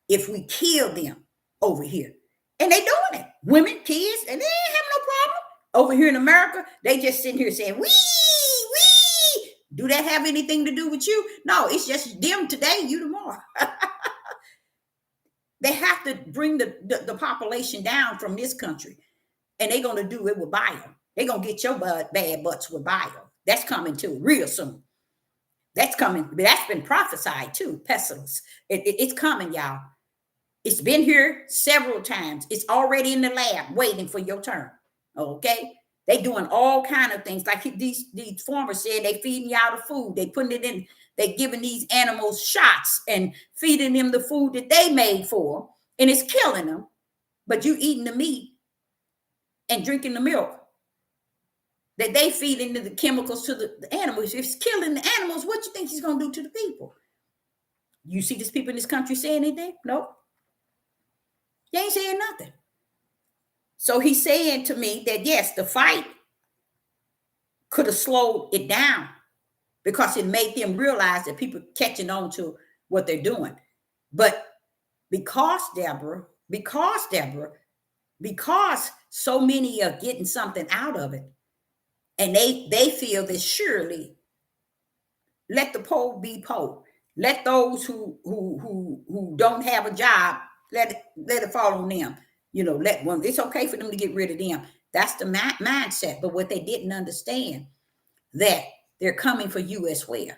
If we kill them over here. And they doing it. Women, kids, and they ain't having no problem. Over here in America, they just sitting here saying, wee. Do that have anything to do with you? No, it's just them today, you tomorrow. They have to bring the population down from this country. And they're going to do it with bio. They're going to get your bad butts with bio. That's coming too, real soon. That's coming. That's been prophesied too. Pestilence. It's coming, y'all. It's been here several times. It's already in the lab waiting for your turn. Okay? They doing all kind of things. Like these farmers said, they feeding y'all the food. They putting it in. They giving these animals shots and feeding them the food that they made for them. And it's killing them. But you eating the meat and drinking the milk that they feed into the chemicals to the animals. If it's killing the animals, what you think he's going to do to the people? You see these people in this country saying anything? Nope. They ain't saying nothing. So he's saying to me that, yes, the fight could have slowed it down because it made them realize that people catching on to what they're doing. But because so many are getting something out of it, and they feel that surely let the poor be poor. Let those who don't have a job, let it fall on them. It's okay for them to get rid of them. That's the mindset. But what they didn't understand, that they're coming for you as well.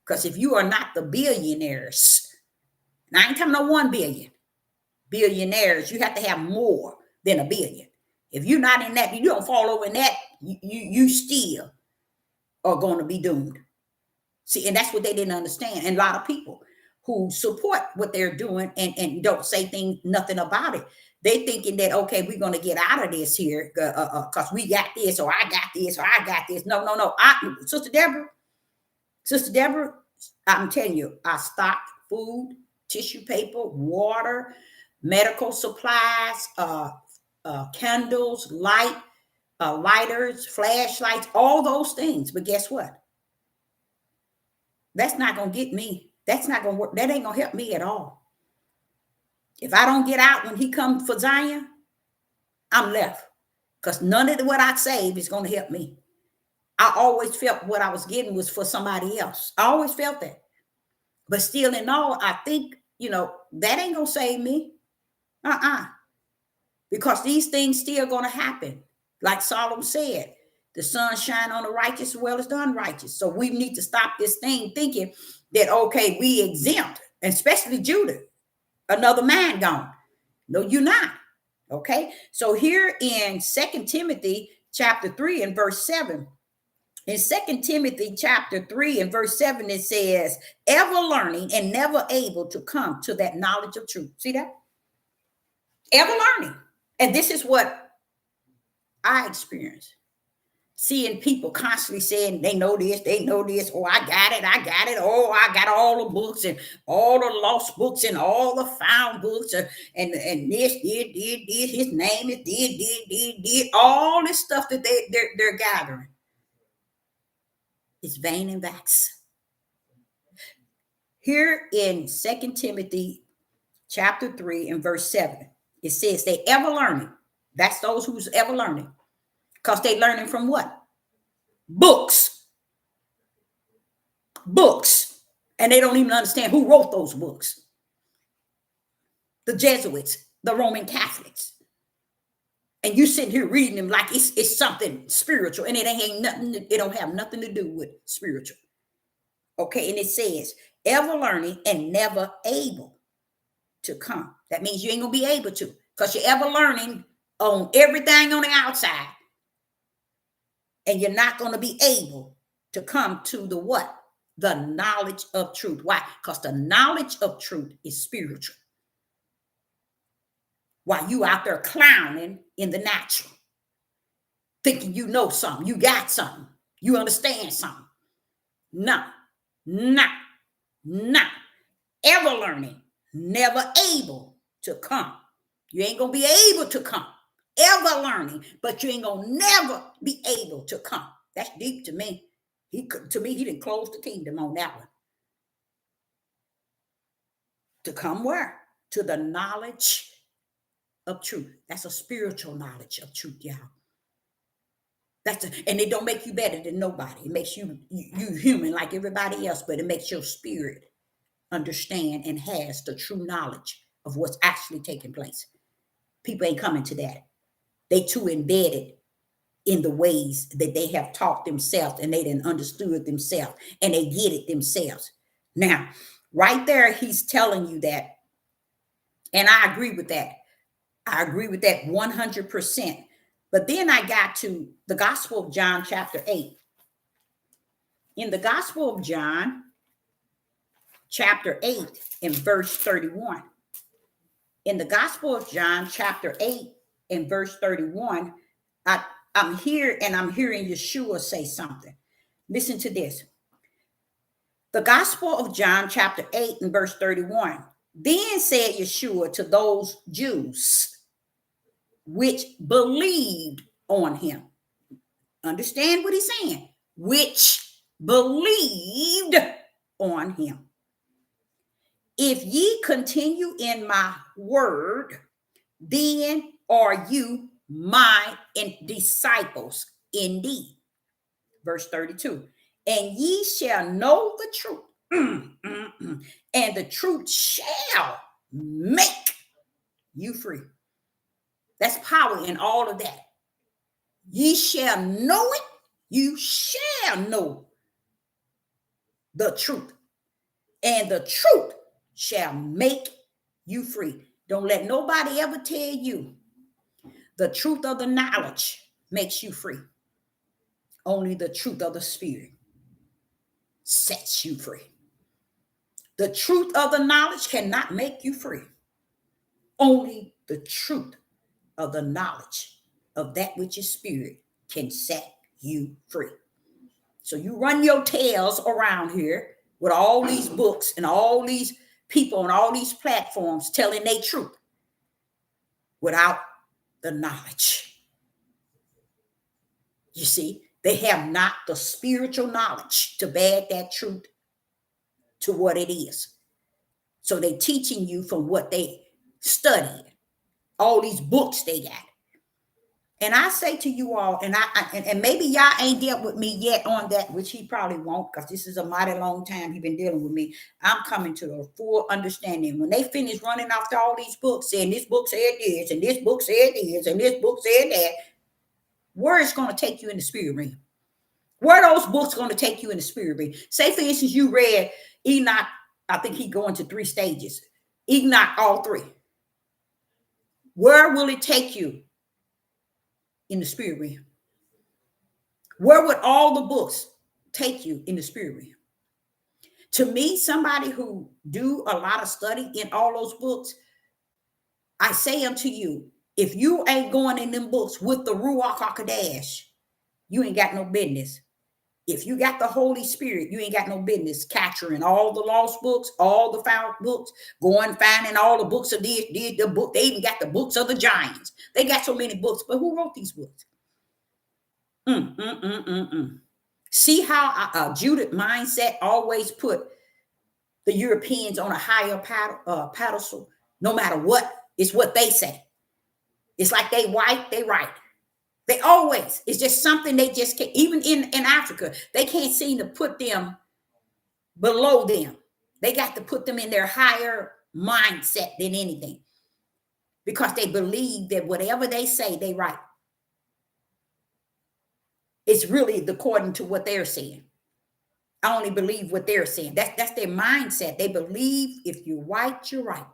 Because if you are not the billionaires, and I ain't talking about 1 billion billionaires, you have to have more than $1 billion. If you're not in that, you don't fall over in that, you still are going to be doomed. See, and that's what they didn't understand. And a lot of people who support what they're doing and don't say nothing about it. They thinking that, okay, we're going to get out of this here because we got this, or I got this, or I got this. No. Sister Deborah, I'm telling you, I stocked food, tissue paper, water, medical supplies, candles, lighters, flashlights, all those things. But guess what? That's not going to get me. That's not going to work. That ain't going to help me at all. If I don't get out when he comes for Zion, I'm left. Because none of what I save is going to help me. I always felt what I was getting was for somebody else. I always felt that. But still in all, I think, that ain't going to save me. Because these things still going to happen. Like Solomon said, the sun shine on the righteous as well as the unrighteous. So we need to stop this thing thinking that, okay, we exempt, and especially Judah, another man gone. No, you're not. Okay. So here in 2 Timothy chapter 3 and verse 7, in 2 Timothy chapter 3 and verse 7, it says, ever learning and never able to come to that knowledge of truth. See that? Ever learning. And this is what I experienced. Seeing people constantly saying they know this, oh, I got it, oh, I got all the books and all the lost books and all the found books, and this, his name is did, all this stuff that they're gathering. It's vain and vexed. Here in 2 Timothy chapter 3 and verse 7, it says they ever learning. That's those who's ever learning. Because they learning from what? Books. And they don't even understand who wrote those books. The Jesuits, the Roman Catholics. And you sitting here reading them like it's something spiritual, and it don't have nothing to do with spiritual. Okay, and it says, ever learning and never able to come. That means you ain't gonna be able to, because you're ever learning on everything on the outside. And you're not going to be able to come to the what? The knowledge of truth. Why? Because the knowledge of truth is spiritual. While you out there clowning in the natural, thinking you know something, you got something, you understand something. No. Ever learning, never able to come. You ain't going to be able to come. Ever learning, but you ain't gonna never be able to come. That's deep to me. He didn't close the kingdom on that one. To come where? To the knowledge of truth. That's a spiritual knowledge of truth, y'all. And it don't make you better than nobody. It makes you human like everybody else, but it makes your spirit understand and has the true knowledge of what's actually taking place. People ain't coming to that. They too embedded in the ways that they have taught themselves, and they didn't understood themselves, and they get it themselves. Now, right there, he's telling you that, and I agree with that. I agree with that 100%. But then I got to the Gospel of John chapter 8. In the Gospel of John chapter 8 and verse 31. In the Gospel of John chapter 8 and verse 31, I'm here and I'm hearing Yeshua say something. Listen to this. The Gospel of John chapter 8 and verse 31. Then said Yeshua to those Jews which believed on him. Understand what he's saying? Which believed on him. If ye continue in my word, then are you my disciples indeed. Verse 32. And ye shall know the truth, and the truth shall make you free. That's power in all of that. Ye shall know it. You shall know the truth, and the truth shall make you free. Don't let nobody ever tell you the truth of the knowledge makes you free. Only the truth of the spirit sets you free. The truth of the knowledge cannot make you free. Only the truth of the knowledge of that which is spirit can set you free. So you run your tails around here with all these books and all these people on all these platforms telling their truth without the knowledge. You see, they have not the spiritual knowledge to back that truth to what it is. So they're teaching you from what they studied, all these books they got. And I say to you all, and maybe y'all ain't dealt with me yet on that, which he probably won't, because this is a mighty long time he's been dealing with me. I'm coming to a full understanding. When they finish running off all these books, saying this book said this, and this book said this, and this book said that, where it's going to take you in the spirit realm? Where are those books going to take you in the spirit realm? Say, for instance, you read Enoch. I think he going to 3 stages. Enoch, all 3. Where will it take you in the spirit realm? Where would all the books take you in the spirit realm? To me, somebody who do a lot of study in all those books, I say unto you, if you ain't going in them books with the Ruach HaKodesh, you ain't got no business. If you got the Holy Spirit, you ain't got no business capturing all the lost books, all the found books, going finding all the books of the book. They even got the books of the giants. They got so many books, but who wrote these books? See how Judith mindset always put the Europeans on a higher pedestal, no matter what. It's what they say. It's like they white, they right. They always, it's just something they just can't, even in Africa, they can't seem to put them below them. They got to put them in their higher mindset than anything, because they believe that whatever they say, they right. It's really according to what they're saying. I only believe what they're saying. That's their mindset. They believe if you're white, you're right.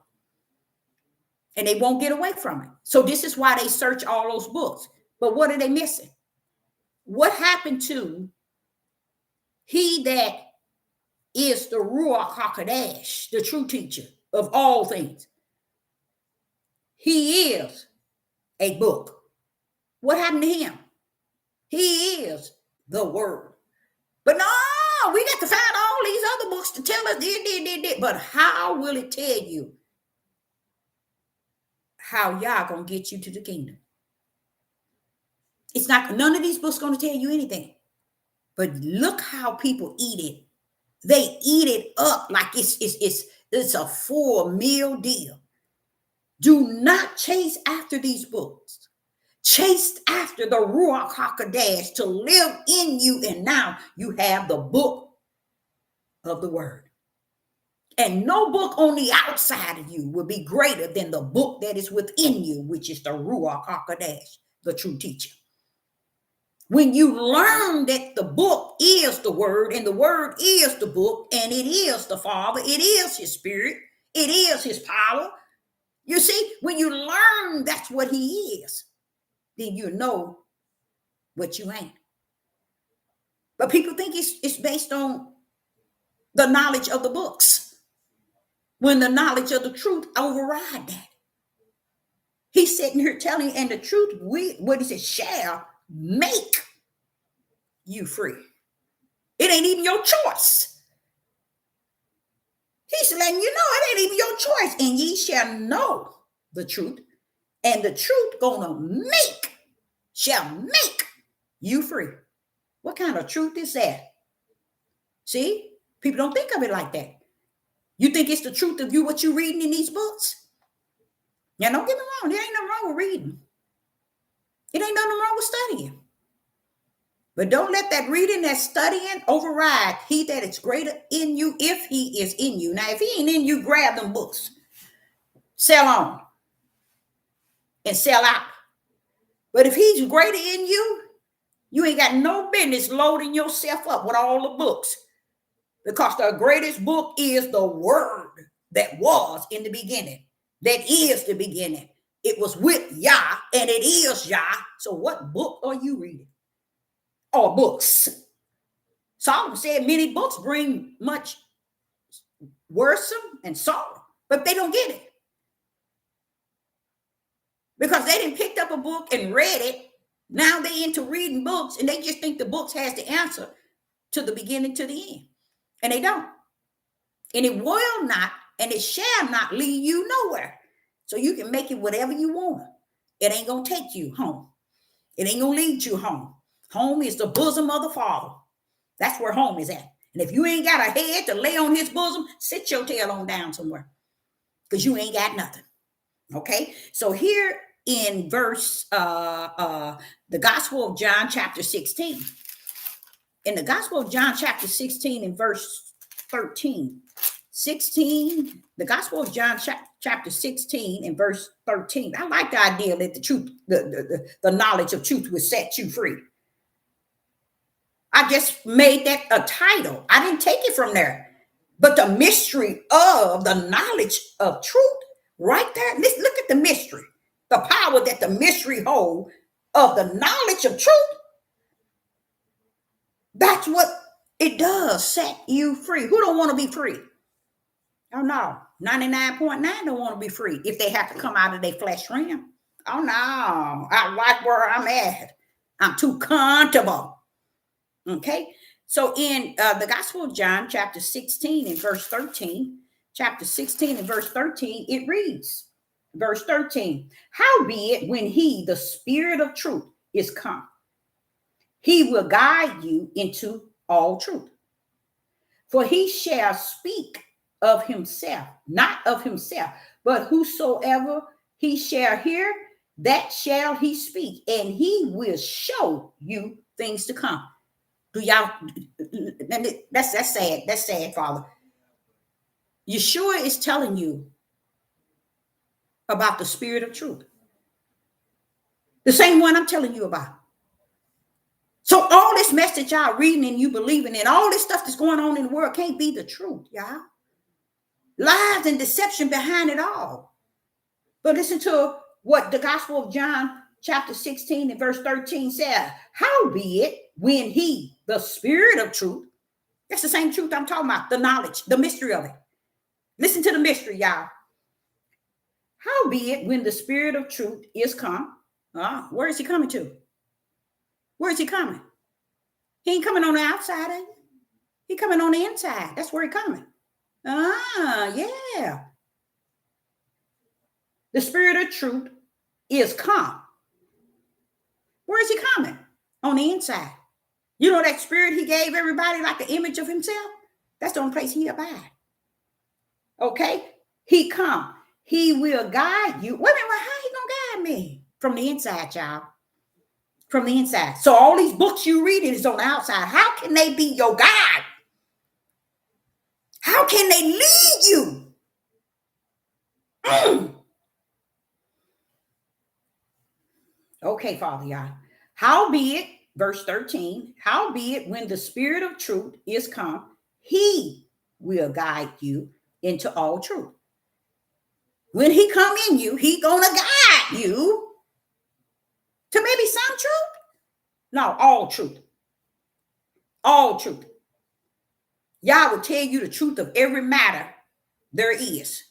And they won't get away from it. So this is why they search all those books. But what are they missing? What happened to he that is the Ruach HaKodesh, the true teacher of all things? He is a book. What happened to him? He is the word. But no, we got to find all these other books to tell us this. But how will it tell you how y'all gonna get you to the kingdom? It's not, none of these books going to tell you anything. But look how people eat it. They eat it up like it's a full meal deal. Do not chase after these books. Chase after the Ruach HaKodesh to live in you. And now you have the book of the word. And no book on the outside of you will be greater than the book that is within you, which is the Ruach HaKodesh, the true teacher. When you learn that the book is the word and the word is the book and it is the Father, it is his spirit, it is his power. You see, when you learn that's what he is, then you know what you ain't. But people think it's based on the knowledge of the books, when the knowledge of the truth override that. He's sitting here telling you, and the truth, what he said, shall make you free. It ain't even your choice. He's letting you know it ain't even your choice. And ye shall know the truth, and the truth shall make you free. What kind of truth is that? See, people don't think of it like that. You think it's the truth of you, what you're reading in these books? Now, don't get me wrong. There ain't nothing wrong with reading. It ain't nothing wrong with studying. But don't let that reading, that studying override he that is greater in you, if he is in you. Now, if he ain't in you, grab them books. Sell on and sell out. But if he's greater in you, you ain't got no business loading yourself up with all the books. Because the greatest book is the word that was in the beginning. That is the beginning. It was with Yah and it is Yah. So what book are you reading? Or books. Solomon said many books bring much worrisome and sorrow, but they don't get it because they didn't picked up a book and read it. Now they into reading books and they just think the books has the answer to the beginning to the end, and they don't. And it will not, and it shall not lead you nowhere. So you can make it whatever you want. It ain't gonna take you home. It ain't gonna lead you home. Home is the bosom of the Father. That's where home is at. And if you ain't got a head to lay on his bosom, sit your tail on down somewhere, because you ain't got nothing. Okay, so here in verse the Gospel of John chapter 16, in the Gospel of John chapter 16 and verse 13, 16, the Gospel of John chapter 16 and verse 13. I like the idea that the truth, the knowledge of truth will set you free. I just made that a title. I didn't take it from there. But the mystery of the knowledge of truth, right there. Let's look at the mystery, the power that the mystery hold of the knowledge of truth. That's what it does, set you free. Who don't want to be free? Oh no, 99.9 don't want to be free if they have to come out of their flesh realm. Oh no, I like where I'm at. I'm too comfortable. Okay, so in the Gospel of John, chapter 16 and verse 13, chapter 16 and verse 13, it reads, verse 13, howbeit when he, the Spirit of truth, is come, he will guide you into all truth. For he shall speak of himself, not of himself, but whosoever he shall hear, that shall he speak, and he will show you things to come. Do y'all? That's sad. That's sad, Father. Yeshua is telling you about the Spirit of truth, the same one I'm telling you about. So all this mess that y'all reading and you believing in, all this stuff that's going on in the world can't be the truth, y'all. Lies and deception behind it all. But listen to what the Gospel of John chapter 16 and verse 13 says. Howbeit, when he, the Spirit of truth, that's the same truth I'm talking about, the knowledge, the mystery of it. Listen to the mystery, y'all. Howbeit, when the Spirit of truth is come, where is he coming to? Where is he coming? He ain't coming on the outside, ain't he? He coming on the inside. That's where he coming. Yeah. The Spirit of truth is come. Where is he coming? On the inside. You know that spirit he gave everybody like the image of himself? That's the only place he abide. Okay? He come. He will guide you. Wait a minute, well, how he gonna guide me? From the inside, y'all. From the inside. So all these books you read is on the outside. How can they be your guide? How can they lead you? Okay, Father, y'all. Howbeit, verse 13, howbeit when the Spirit of truth is come, he will guide you into all truth. When he come in you, he gonna guide you to maybe some truth. No, all truth. All truth. Yah will tell you the truth of every matter there is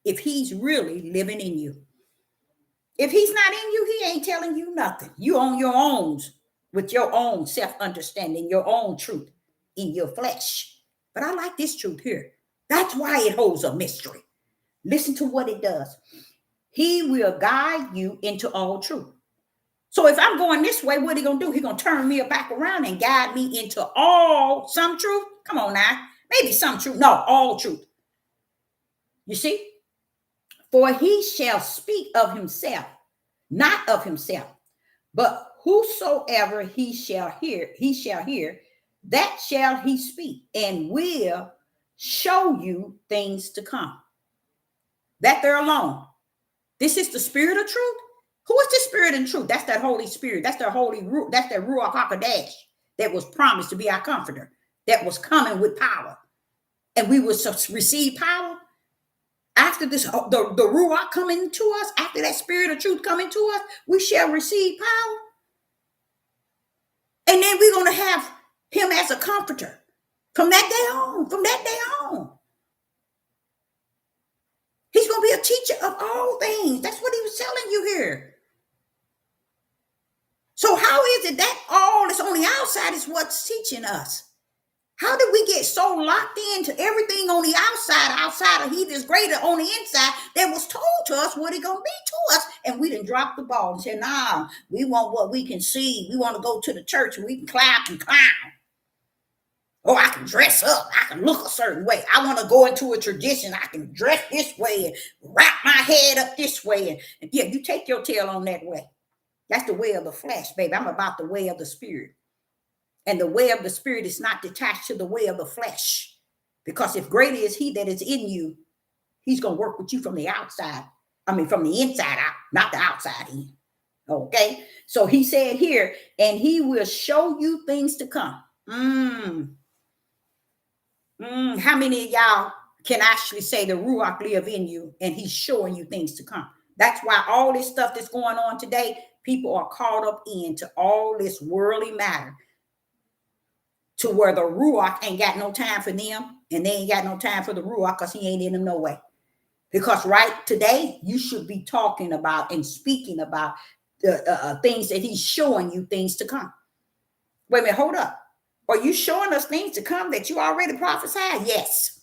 if he's really living in you. If he's not in you, he ain't telling you nothing. You on your own with your own self-understanding, your own truth in your flesh. But I like this truth here. That's why it holds a mystery. Listen to what it does. He will guide you into all truth. So if I'm going this way, what he gonna do? He gonna turn me back around and guide me into some truth. Come on now, maybe some truth. No, all truth. You see? For he shall speak of himself, not of himself, but whosoever he shall hear, that shall he speak, and will show you things to come. That there alone. This is the Spirit of truth. Who is the Spirit in truth? That's that Holy Spirit. That's that that's that Ruach HaKodesh that was promised to be our comforter, that was coming with power. And we will receive power after this, the Ruach coming to us, after that Spirit of truth coming to us, we shall receive power. And then we're going to have him as a comforter from that day on, He's going to be a teacher of all things. That's what he was telling you here. So how is it that all that's on the outside is what's teaching us? How did we get so locked into everything on the outside of he that's greater on the inside that was told to us what it gonna be to us, and we didn't drop the ball and say, nah, we want what we can see. We want to go to the church and we can clap and clown. Oh, I can dress up. I can look a certain way. I want to go into a tradition. I can dress this way and wrap my head up this way. And yeah, you take your tail on that way. That's the way of the flesh, baby. I'm about the way of the spirit. And the way of the spirit is not detached to the way of the flesh. Because if greater is he that is in you, he's going to work with you from the outside. I mean, from the inside out, not the outside in. Okay? So he said here, and he will show you things to come. How many of y'all can actually say the Ruach live in you and he's showing you things to come? That's why all this stuff that's going on today, people are caught up into all this worldly matter to where the Ruach ain't got no time for them and they ain't got no time for the Ruach because he ain't in them no way. Because right today, you should be talking about and speaking about the things that he's showing you things to come. Wait a minute, hold up. Are you showing us things to come that you already prophesied? Yes.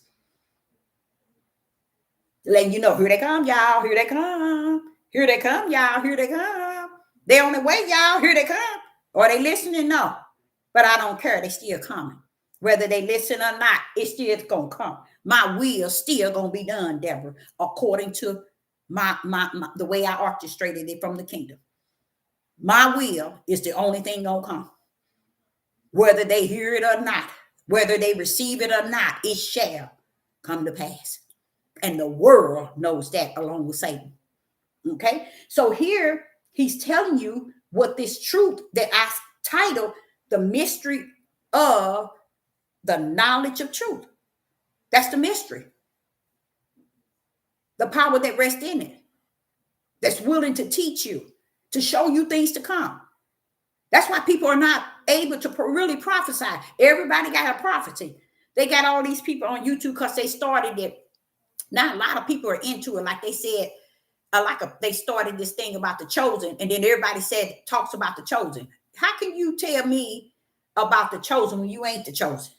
Letting you know, here they come, y'all. Here they come. Here they come, y'all. Here they come. They on the way, y'all. Here they come. Are they listening? No. But I don't care. They still coming. Whether they listen or not, it's still going to come. My will still going to be done, Deborah, according to my the way I orchestrated it from the kingdom. My will is the only thing going to come. Whether they hear it or not, whether they receive it or not, it shall come to pass. And the world knows that along with Satan. Okay? So here he's telling you what this truth that I titled the mystery of the knowledge of truth. That's the mystery. The power that rests in it. That's willing to teach you, to show you things to come. That's why people are not able to really prophesy. Everybody got a prophecy. They got all these people on YouTube because they started it. Now a lot of people are into it. Like they said, they started this thing about the chosen, and then everybody talks about the chosen. How can you tell me about the chosen when you ain't the chosen?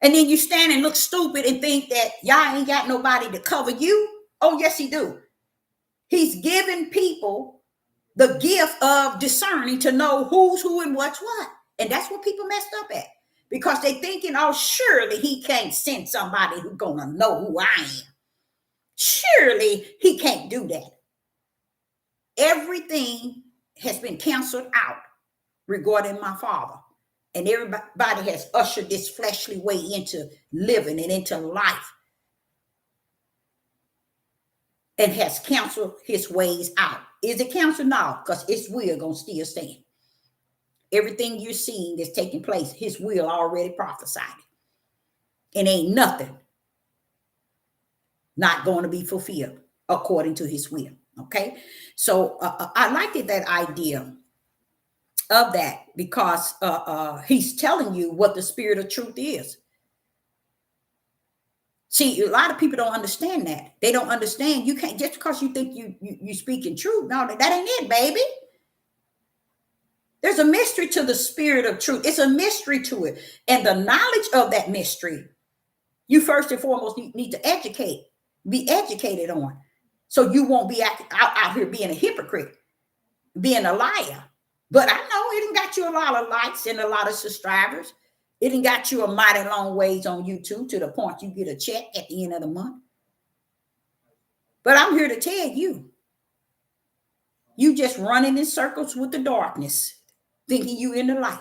And then you stand and look stupid and think that y'all ain't got nobody to cover you. Oh, yes, he do. He's giving people the gift of discerning to know who's who and what's what. And that's what people messed up at. Because they thinking, oh, surely he can't send somebody who's going to know who I am. Surely he can't do that. Everything has been canceled out regarding my Father. And everybody has ushered this fleshly way into living and into life. And has canceled his ways out. Is it canceled? No, because his will going to still stand. Everything you're seeing that's taking place, his will already prophesied it. And ain't nothing not going to be fulfilled according to his will. Okay? So I liked that idea of that because he's telling you what the spirit of truth is. See, a lot of people don't understand that. They don't understand. You can't, just because you think you speak in truth. No, that ain't it, baby. There's a mystery to the spirit of truth. It's a mystery to it. And the knowledge of that mystery, you first and foremost need to be educated on. So you won't be out here being a hypocrite, being a liar. But I know it done got you a lot of likes and a lot of subscribers. It done got you a mighty long ways on YouTube to the point you get a check at the end of the month. But I'm here to tell you, you just running in circles with the darkness, thinking you in the light.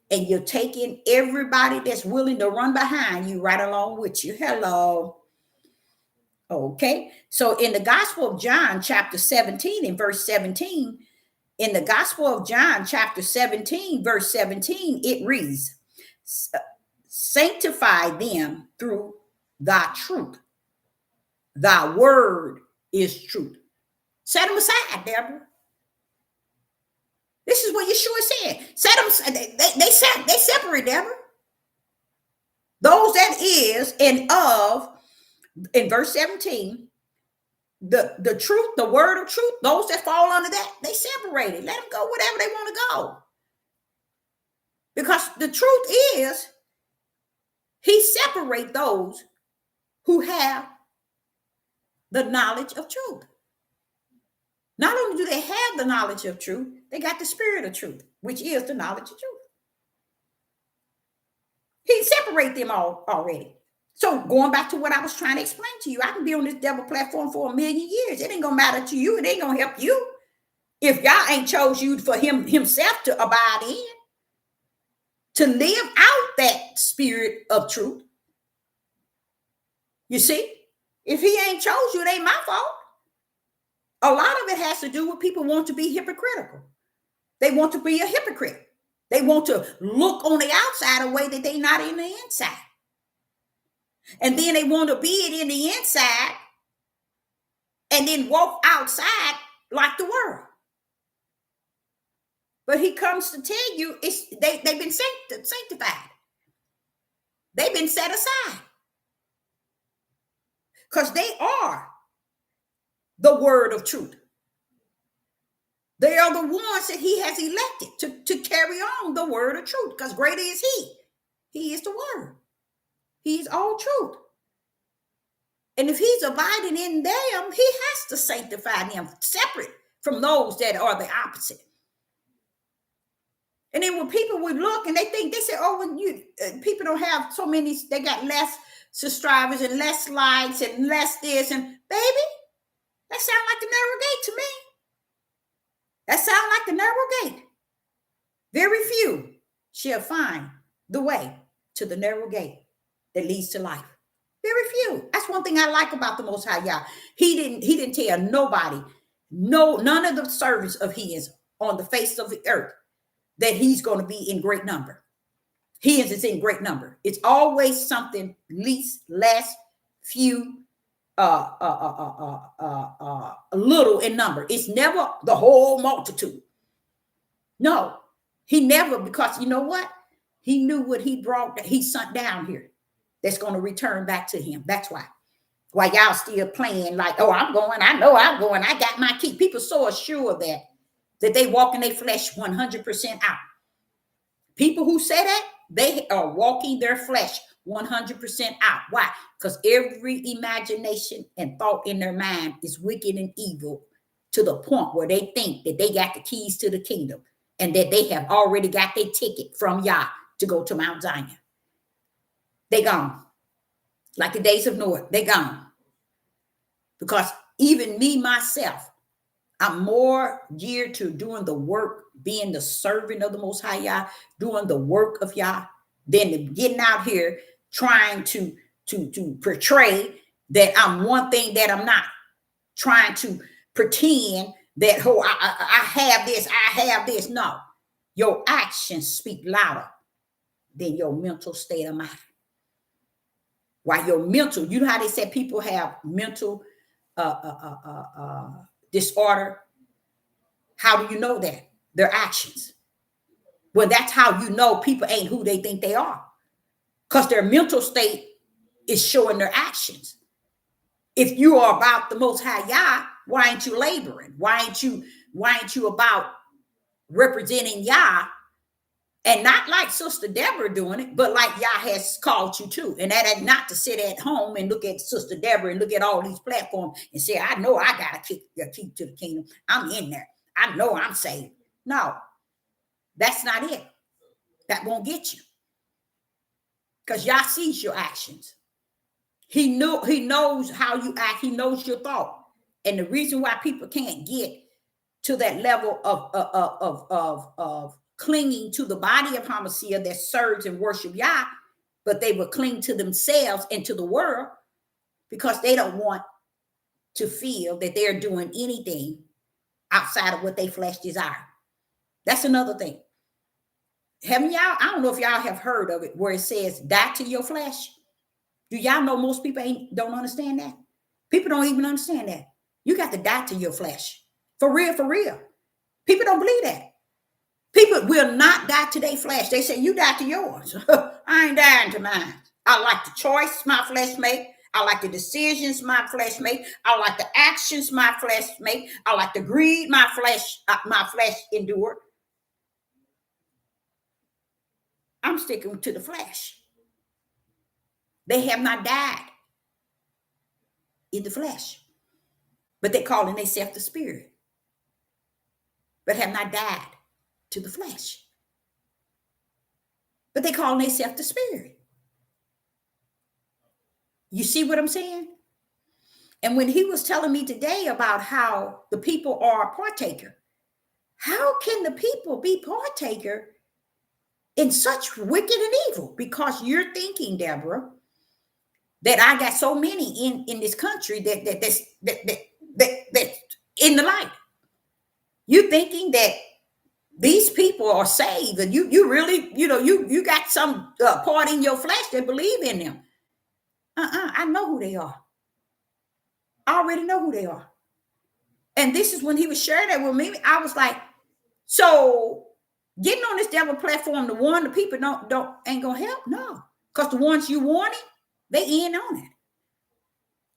And you're taking everybody that's willing to run behind you right along with you. Hello. Okay. So in the Gospel of John, chapter 17 and verse 17, in the Gospel of John, chapter 17, verse 17, it reads, sanctify them through thy truth. Thy word is truth. Set them aside, Deborah. This is what Yeshua said. Set them. They separate, Deborah. Those that is and of in verse 17, the truth, the word of truth, those that fall under that, they separated. Let them go wherever they want to go. Because the truth is, he separates those who have the knowledge of truth. Not only do they have the knowledge of truth, they got the spirit of truth, which is the knowledge of truth. He separates them all already. So going back to what I was trying to explain to you, I can be on this devil platform for 1,000,000 years. It ain't gonna matter to you. It ain't gonna help you if God ain't chose you for himself to abide in, to live out that spirit of truth. You see, if he ain't chose you, it ain't my fault. A lot of it has to do with people want to be hypocritical. They want to be a hypocrite. They want to look on the outside a way that they're not in the inside. And then they want to be it in the inside and then walk outside like the world. But he comes to tell you they've been sanctified. They've been set aside. Because they are the word of truth. They are the ones that he has elected to carry on the word of truth, because greater is he. He is the word. He is all truth. And if he's abiding in them, he has to sanctify them separate from those that are the opposite. And then when people would look and they say, oh, when people don't have so many, they got less subscribers and less likes and less this, and baby, that sounds like the narrow gate to me. That sounds like the narrow gate. Very few shall find the way to the narrow gate that leads to life. Very few. That's one thing I like about the Most High Yah. He didn't tell nobody, none of the servants of his on the face of the earth that he's going to be in great number. He is in great number. It's always something least, less, few, little in number. It's never the whole multitude. No, he never, because you know what? He knew what he brought, that he sent down here that's going to return back to him. That's why y'all still playing like, oh, I'm going, I know I'm going, I got my key. People so assured that they walk in their flesh 100% out. People who say that, they are walking their flesh 100% out. Why? Because every imagination and thought in their mind is wicked and evil to the point where they think that they got the keys to the kingdom and that they have already got their ticket from Yah to go to Mount Zion. They gone. Like the days of Noah, they gone. Because even me, myself, I'm more geared to doing the work, being the servant of the Most High Yah, doing the work of Yah, than getting out here trying to portray that I'm one thing that I'm not. Trying to pretend that, oh, I have this, I have this. No. Your actions speak louder than your mental state of mind. Why your mental, you know how they said people have mental disorder? How do you know that? Their actions. Well, that's how you know people ain't who they think they are. Because their mental state is showing their actions. If you are about the Most High Yah, why ain't you laboring? Why ain't you about representing Yah? And not like Sister Deborah doing it, but like Yah has called you to. And that is not to sit at home and look at Sister Deborah and look at all these platforms and say, I know I got to keep to the kingdom. I'm in there. I know I'm saved. No, that's not it. That won't get you. Because Yah sees your actions. He knows how you act. He knows your thought. And the reason why people can't get to that level of clinging to the body of Hamashiach that serves and worship Yah, but they will cling to themselves and to the world because they don't want to feel that they're doing anything outside of what they flesh desire. That's another thing. Haven't y'all, I don't know if y'all have heard of it where it says die to your flesh. Do y'all know most people don't understand that? People don't even understand that. You got to die to your flesh. For real, for real. People don't believe that. People will not die to their flesh. They say, you die to yours. I ain't dying to mine. I like the choice my flesh make. I like the decisions my flesh make. I like the actions my flesh make. I like the greed my flesh endure. I'm sticking to the flesh. They have not died in the flesh, but they calling themselves the spirit, but have not died to the flesh. But they calling themselves the spirit. You see what I'm saying? And when he was telling me today about how the people are a partaker, how can the people be partaker in such wicked and evil? Because you're thinking, Deborah, that I got so many in this country that in the light. You thinking that these people are saved, and you really, you got some part in your flesh that believe in them. I know who they are. I already know who they are. And this is when he was sharing that with me. I was like, so getting on this devil platform to warn the people ain't gonna help. No, because the ones you warning, they in on it.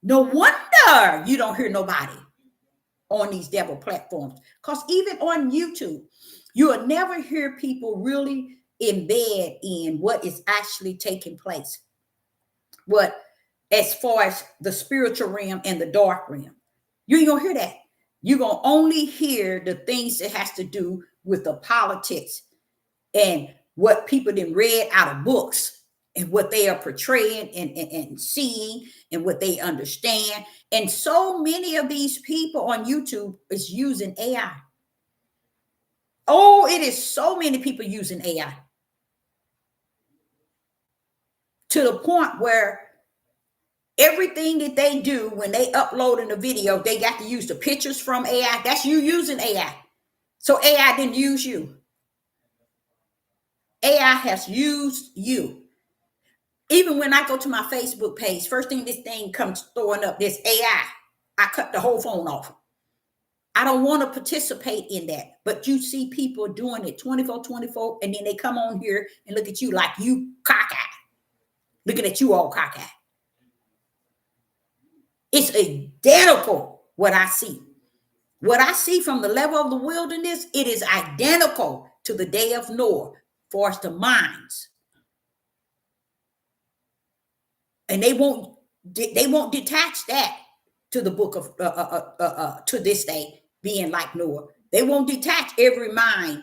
No wonder you don't hear nobody on these devil platforms. Because even on YouTube, you will never hear people really embed in what is actually taking place. What, as far as the spiritual realm and the dark realm, you ain't gonna hear that. You're gonna only hear the things that has to do with the politics and what people then read out of books and what they are portraying and seeing and what they understand. And so many of these people on YouTube is using AI. Oh, it is so many people using AI to the point where everything that they do when they upload in a video, they got to use the pictures from AI. That's you using AI. So AI didn't use you. AI has used you. Even when I go to my Facebook page, first thing this thing comes throwing up, this AI. I cut the whole phone off. I don't want to participate in that. But you see people doing it 24/24, and then they come on here and look at you like you cockeyed. Looking at you all cockeyed. It's identical what I see. What I see from the level of the wilderness, it is identical to the day of Noah, for us the minds. And they won't detach that to the book of to this day being like Noah. They won't detach every mind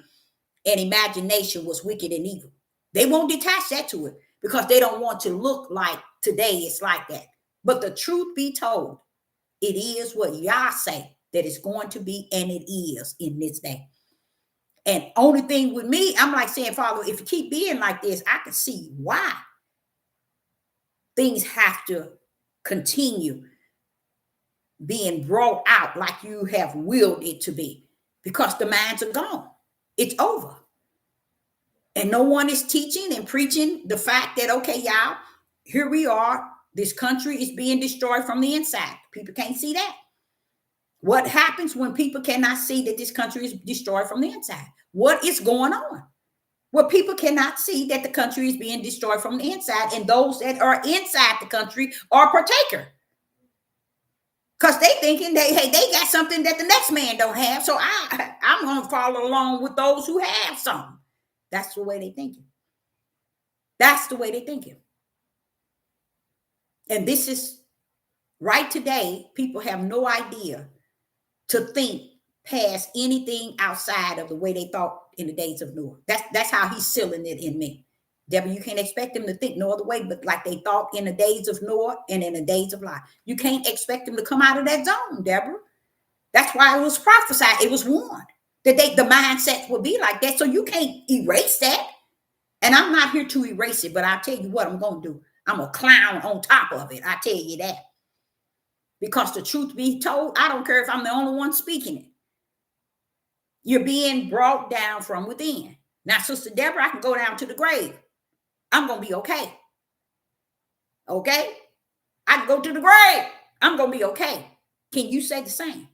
and imagination was wicked and evil. They won't detach that to it because they don't want to look like today it's like that. But the truth be told, it is what Yah say that it's going to be, and it is in this day. And only thing with me, I'm like saying, Father, if you keep being like this, I can see why things have to continue being brought out like you have willed it to be, because the minds are gone. It's over. And no one is teaching and preaching the fact that, okay, y'all, here we are. This country is being destroyed from the inside. People can't see that. What happens when people cannot see that this country is destroyed from the inside? What is going on? Well, people cannot see that the country is being destroyed from the inside, and those that are inside the country are partaker. Because they thinking they got something that the next man don't have. So I'm going to follow along with those who have something. That's the way they thinking. That's the way they thinking. And this is right today. People have no idea to think past anything outside of the way they thought in the days of Noah. That's how he's sealing it in me. Deborah, you can't expect them to think no other way but like they thought in the days of Noah and in the days of Lot. You can't expect them to come out of that zone, Deborah. That's why it was prophesied. It was warned that the mindset would be like that. So you can't erase that. And I'm not here to erase it, but I'll tell you what I'm going to do. I'm a clown on top of it. I tell you that. Because the truth be told, I don't care if I'm the only one speaking it. You're being brought down from within. Now, Sister Deborah, I can go down to the grave. I'm going to be okay. Okay? I can go to the grave. I'm going to be okay. Can you say the same?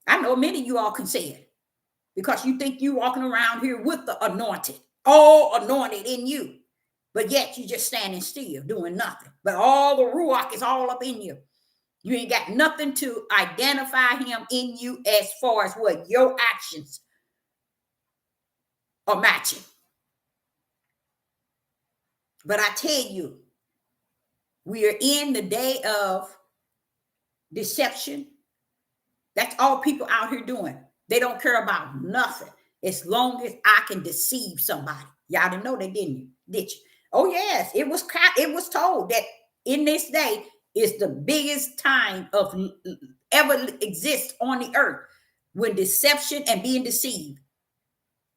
I know many of you all can say it because you think you're walking around here with the anointed, all anointed in you. But yet you just standing still, doing nothing. But all the ruach is all up in you. You ain't got nothing to identify him in you as far as what your actions are matching. But I tell you, we are in the day of deception. That's all people out here doing. They don't care about nothing as long as I can deceive somebody. Y'all didn't know that, didn't you? Did you? Oh yes, it was told that in this day is the biggest time of ever exist on the earth, when deception and being deceived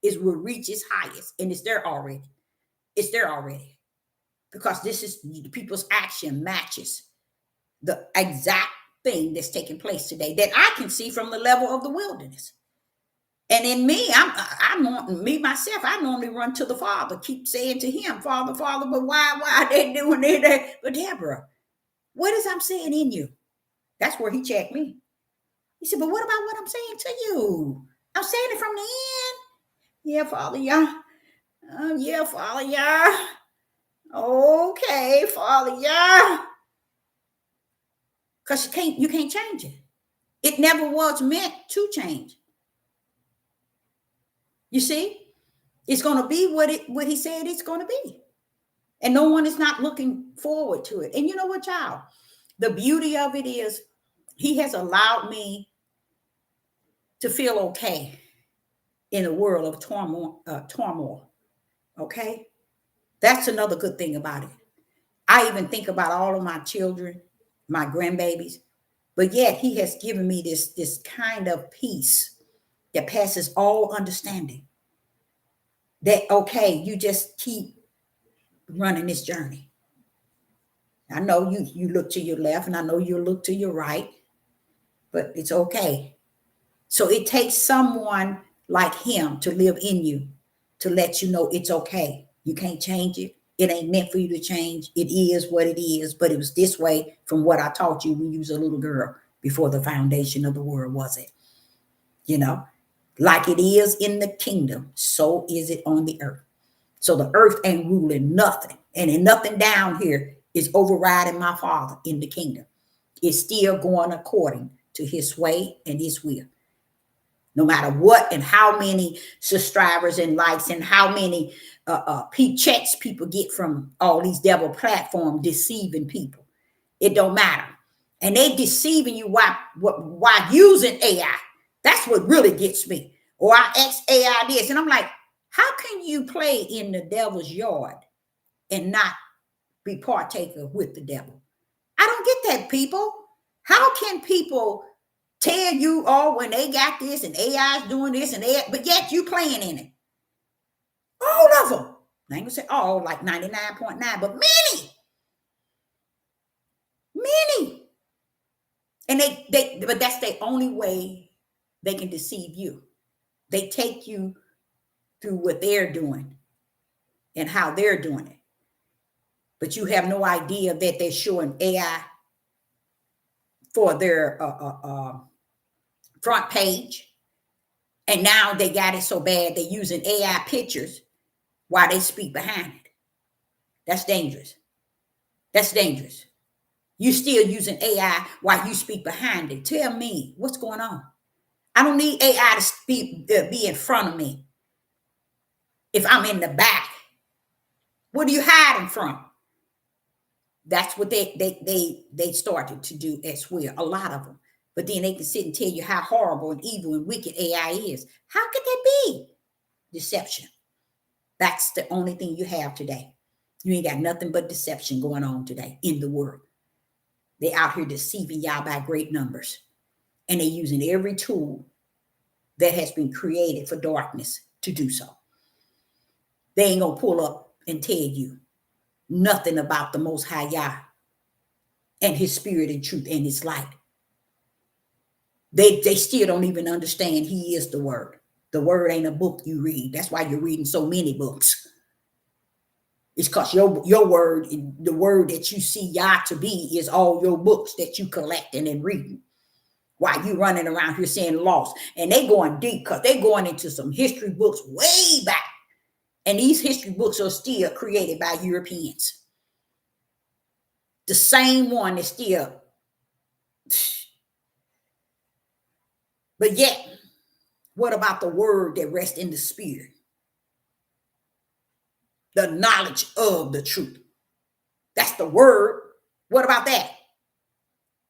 is will reach its highest, and it's there already. It's there already, because this is people's action matches the exact thing that's taking place today that I can see from the level of the wilderness. And in me, I'm me myself. I normally run to the Father, keep saying to him, Father, Father, but why are they doing it? But Deborah, what is I'm saying in you? That's where he checked me. He said, but what about what I'm saying to you? I'm saying it from the end. Yeah, Father, yeah. Yeah, Father, yeah. Okay, Father, yeah. Because you can't change it. It never was meant to change. You see, it's going to be what he said it's going to be. And no one is not looking forward to it. And you know what, child? The beauty of it is he has allowed me to feel okay in a world of turmoil. Okay? That's another good thing about it. I even think about all of my children, my grandbabies, but yet he has given me this kind of peace that passes all understanding. That, okay, you just keep running this journey. I know you look to your left, and I know you look to your right, but it's okay. So it takes someone like him to live in you to let you know it's okay. You can't change it. It ain't meant for you to change. It is what it is, but it was this way from what I taught you when you was a little girl before the foundation of the world, was it? You know, like it is in the kingdom, so is it on the earth. So the earth ain't ruling nothing, and in nothing down here is overriding my Father in the kingdom. It's still going according to his way and his will. No matter what and how many subscribers and likes and how many checks people get from all these devil platforms deceiving people, it don't matter. And they deceiving you while using AI. That's what really gets me. Or I ask AI this, and I'm like, how can you play in the devil's yard and not be partaker with the devil? I don't get that, people. How can people tell you, oh, when they got this and AI is doing this and AI, but yet you playing in it? All of them. I ain't gonna say all, like 99.9, but many. And but that's the only way they can deceive you. They take you through what they're doing and how they're doing it. But you have no idea that they're showing AI for their front page. And now they got it so bad they're using AI pictures while they speak behind it. That's dangerous. That's dangerous. You still using AI while you speak behind it. Tell me what's going on. I don't need AI to be in front of me. If I'm in the back, what are you hiding from? That's what they started to do as well, a lot of them. But then they can sit and tell you how horrible and evil and wicked AI is. How could that be? Deception. That's the only thing you have today. You ain't got nothing but deception going on today in the world. They out here deceiving y'all by great numbers. And they're using every tool that has been created for darkness to do so. They ain't gonna pull up and tell you nothing about the Most High Yah and his spirit and truth and his light. They still don't even understand he is the word. The word ain't a book you read. That's why you're reading so many books. It's because your word, the word that you see Yah to be, is all your books that you collecting and reading. While you running around here saying lost. And they going deep because they going into some history books way back. And these history books are still created by Europeans. The same one is still. But yet, what about the word that rests in the spirit? The knowledge of the truth. That's the word. What about that?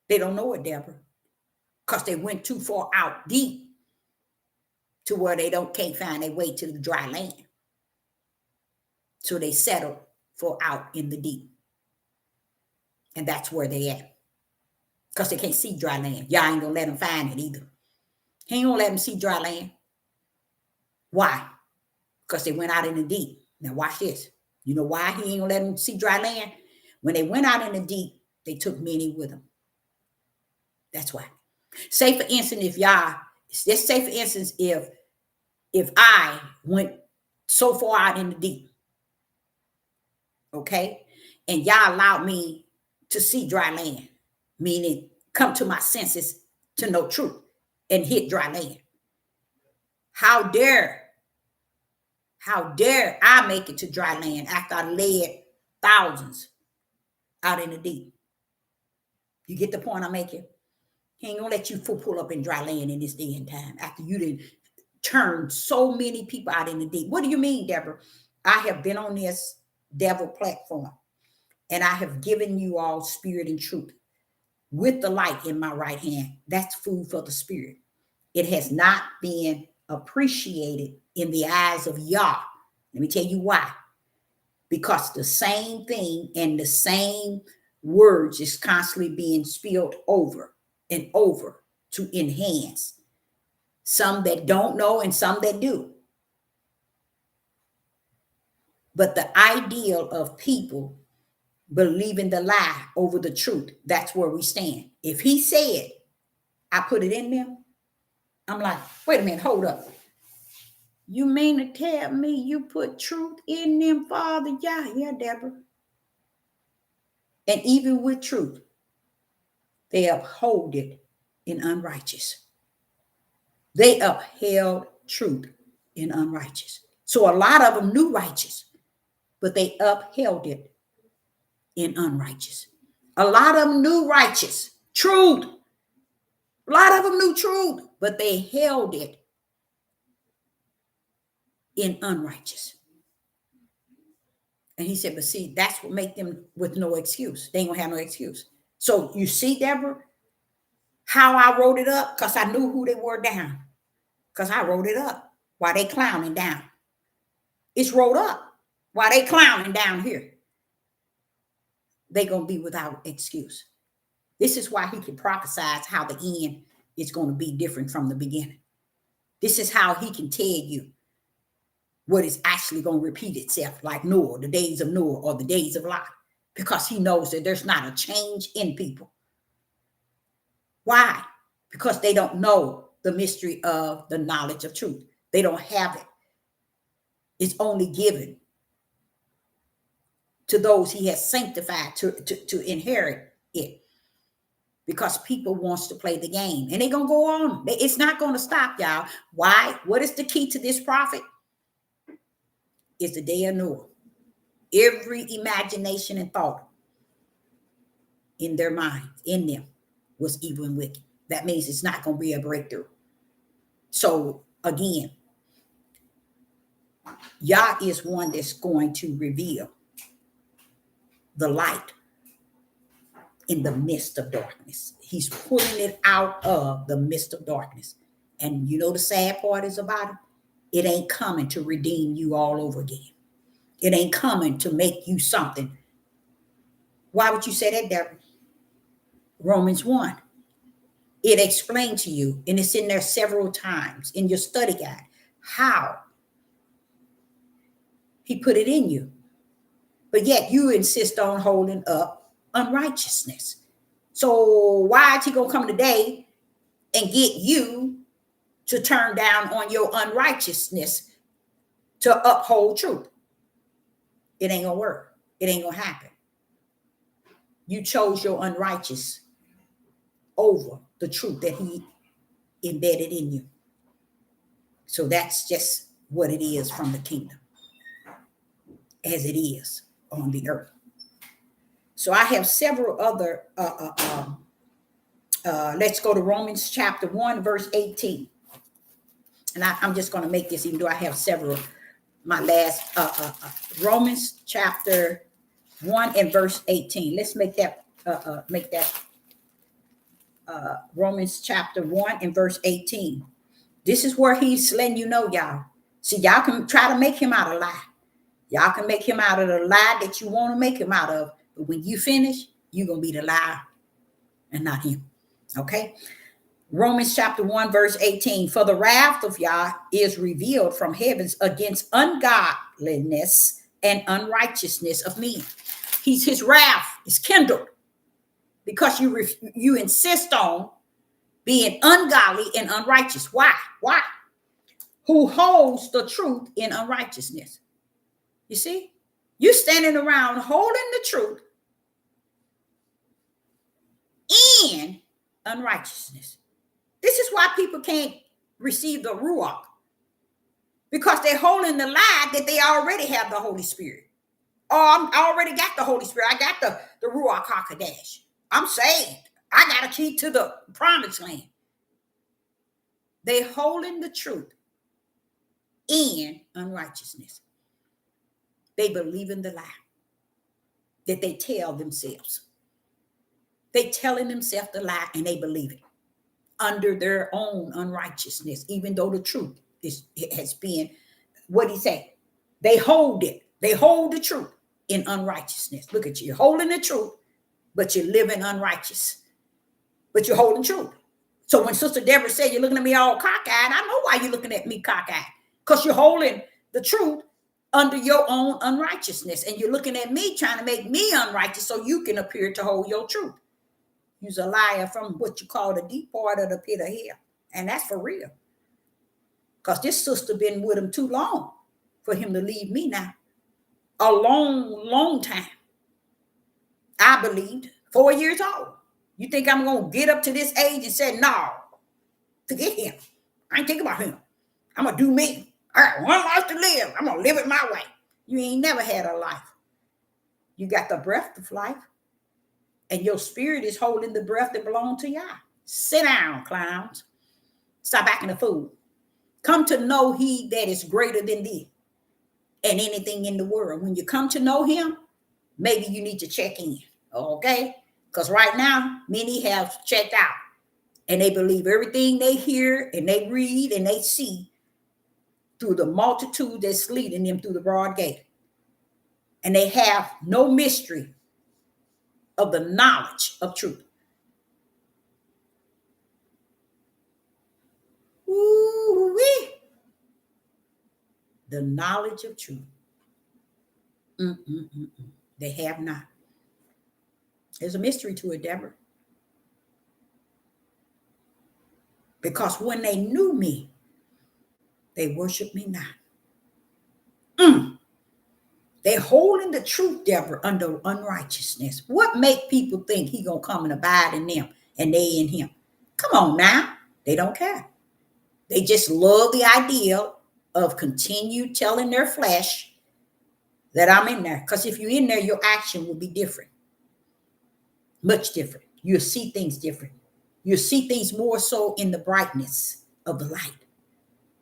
They don't know it, Deborah, because they went too far out deep to where they can't find their way to the dry land. So they settled for out in the deep. And that's where they at. Because they can't see dry land. Y'all ain't gonna let them find it either. He ain't gonna let them see dry land. Why? Because they went out in the deep. Now watch this. You know why he ain't gonna let them see dry land? When they went out in the deep, they took many with them. That's why. Say for instance, if I went so far out in the deep, okay, and y'all allowed me to see dry land, meaning come to my senses to know truth and hit dry land. How dare I make it to dry land after I led thousands out in the deep? You get the point I'm making? He ain't gonna let you pull up in dry land in this day and time after you didn't turn so many people out in the deep. What do you mean, Deborah? I have been on this devil platform and I have given you all spirit and truth with the light in my right hand. That's food for the spirit. It has not been appreciated in the eyes of Yah. Let me tell you why. Because the same thing and the same words is constantly being spilled over and over to enhance some that don't know and some that do. But the ideal of people believing the lie over the truth, that's where we stand. If he said, I put it in them, I'm like, wait a minute, hold up. You mean to tell me you put truth in them, Father? Yeah, Deborah. And even with truth, they uphold it in unrighteous. They upheld truth in unrighteous. So a lot of them knew righteous, but they upheld it in unrighteous. A lot of them knew righteous, truth. A lot of them knew truth, but they held it in unrighteous. And he said, but see, that's what make them with no excuse. They ain't gonna have no excuse. So you see, Deborah, how I wrote it up? Because I knew who they were down. Because I wrote it up while they clowning down. It's rolled up while they clowning down here. They gonna be without excuse. This is why he can prophesy how the end is going to be different from the beginning. This is how he can tell you what is actually going to repeat itself, like Noah, the days of Noah or the days of Lot, because he knows that there's not a change in people. Why? Because they don't know the mystery of the knowledge of truth. They don't have it. It's only given to those he has sanctified to inherit it. Because people wants to play the game and they're going to go on. It's not going to stop, y'all. Why? What is the key to this prophet? It's the day of Noah. Every imagination and thought in their mind, in them, was evil and wicked. That means it's not going to be a breakthrough. So again, Yah is one that's going to reveal the light in the midst of darkness. He's pulling it out of the midst of darkness. And you know the sad part is about it? It ain't coming to redeem you all over again. It ain't coming to make you something. Why would you say that, Deborah? Romans 1. It explained to you, and it's in there several times in your study guide, how he put it in you. But yet you insist on holding up unrighteousness. So why is he going to come today and get you to turn down on your unrighteousness to uphold truth? It ain't going to work. It ain't going to happen. You chose your unrighteous over the truth that he embedded in you. So that's just what it is from the kingdom. as it is on the earth. So I have several other, let's go to Romans chapter 1, verse 18. And I'm just going to make this, even though I have several, my last, Romans chapter 1 and verse 18. Let's make that, Romans chapter 1 and verse 18. This is where he's letting you know, y'all. See, y'all can try to make him out a lie. Y'all can make him out of the lie that you want to make him out of. But when you finish, you're going to be the liar and not him. Okay? Romans chapter 1, verse 18. For the wrath of Yah is revealed from heavens against ungodliness and unrighteousness of men. His wrath is kindled because you insist on being ungodly and unrighteous. Why? Why? Who holds the truth in unrighteousness. You see? You're standing around holding the truth in unrighteousness. This is why people can't receive the Ruach, because they're holding the lie that they already have the Holy Spirit. Oh, I already got the Holy Spirit. I got the Ruach HaKodesh. I'm saved. I got a key to the promised land. They're holding the truth in unrighteousness. They believe in the lie that they tell themselves. They telling themselves the lie and they believe it under their own unrighteousness, even though the truth has been, what he say? They hold it. They hold the truth in unrighteousness. Look at you. You're holding the truth, but you're living unrighteous. But you're holding truth. So when Sister Deborah said you're looking at me all cockeyed, I know why you're looking at me cockeyed. Because you're holding the truth under your own unrighteousness. And you're looking at me trying to make me unrighteous so you can appear to hold your truth. You're a liar from what you call the deep part of the pit of hell. And that's for real. Because this sister been with him too long for him to leave me now. A long, long time. I believed 4 years old. You think I'm going to get up to this age and say, no, forget him. I ain't thinking about him. I'm going to do me. I got one life to live. I'm going to live it my way. You ain't never had a life. You got the breath of life. And your spirit is holding the breath that belongs to Yah. Sit down, clowns. Stop acting a fool. Come to know he that is greater than thee and anything in the world. When you come to know him, maybe you need to check in. Okay? Because right now, many have checked out. And they believe everything they hear and they read and they see through the multitude that's leading them through the broad gate. And they have no mystery of the knowledge of truth. Ooh-wee. The knowledge of truth. They have not. There's a mystery to it, Deborah. Because when they knew me, they worship me not. They're holding the truth, Deborah, under unrighteousness. What make people think he gonna come and abide in them and they in him? Come on now. They don't care. They just love the idea of continue telling their flesh that I'm in there. Because if you're in there, your action will be different. Much different. You'll see things different. You'll see things more so in the brightness of the light.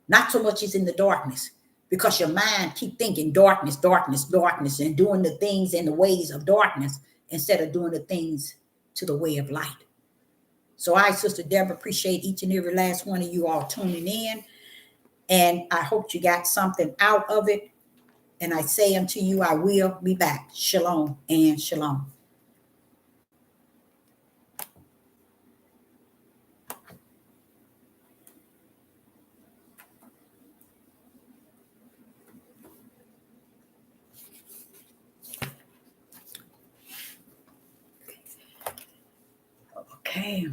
Not so much as in the darkness. Because your mind keep thinking darkness, darkness, darkness, and doing the things in the ways of darkness instead of doing the things to the way of light. So I, Sister Deborah, appreciate each and every last one of you all tuning in. And I hope you got something out of it. And I say unto you, I will be back. Shalom and shalom. Okay.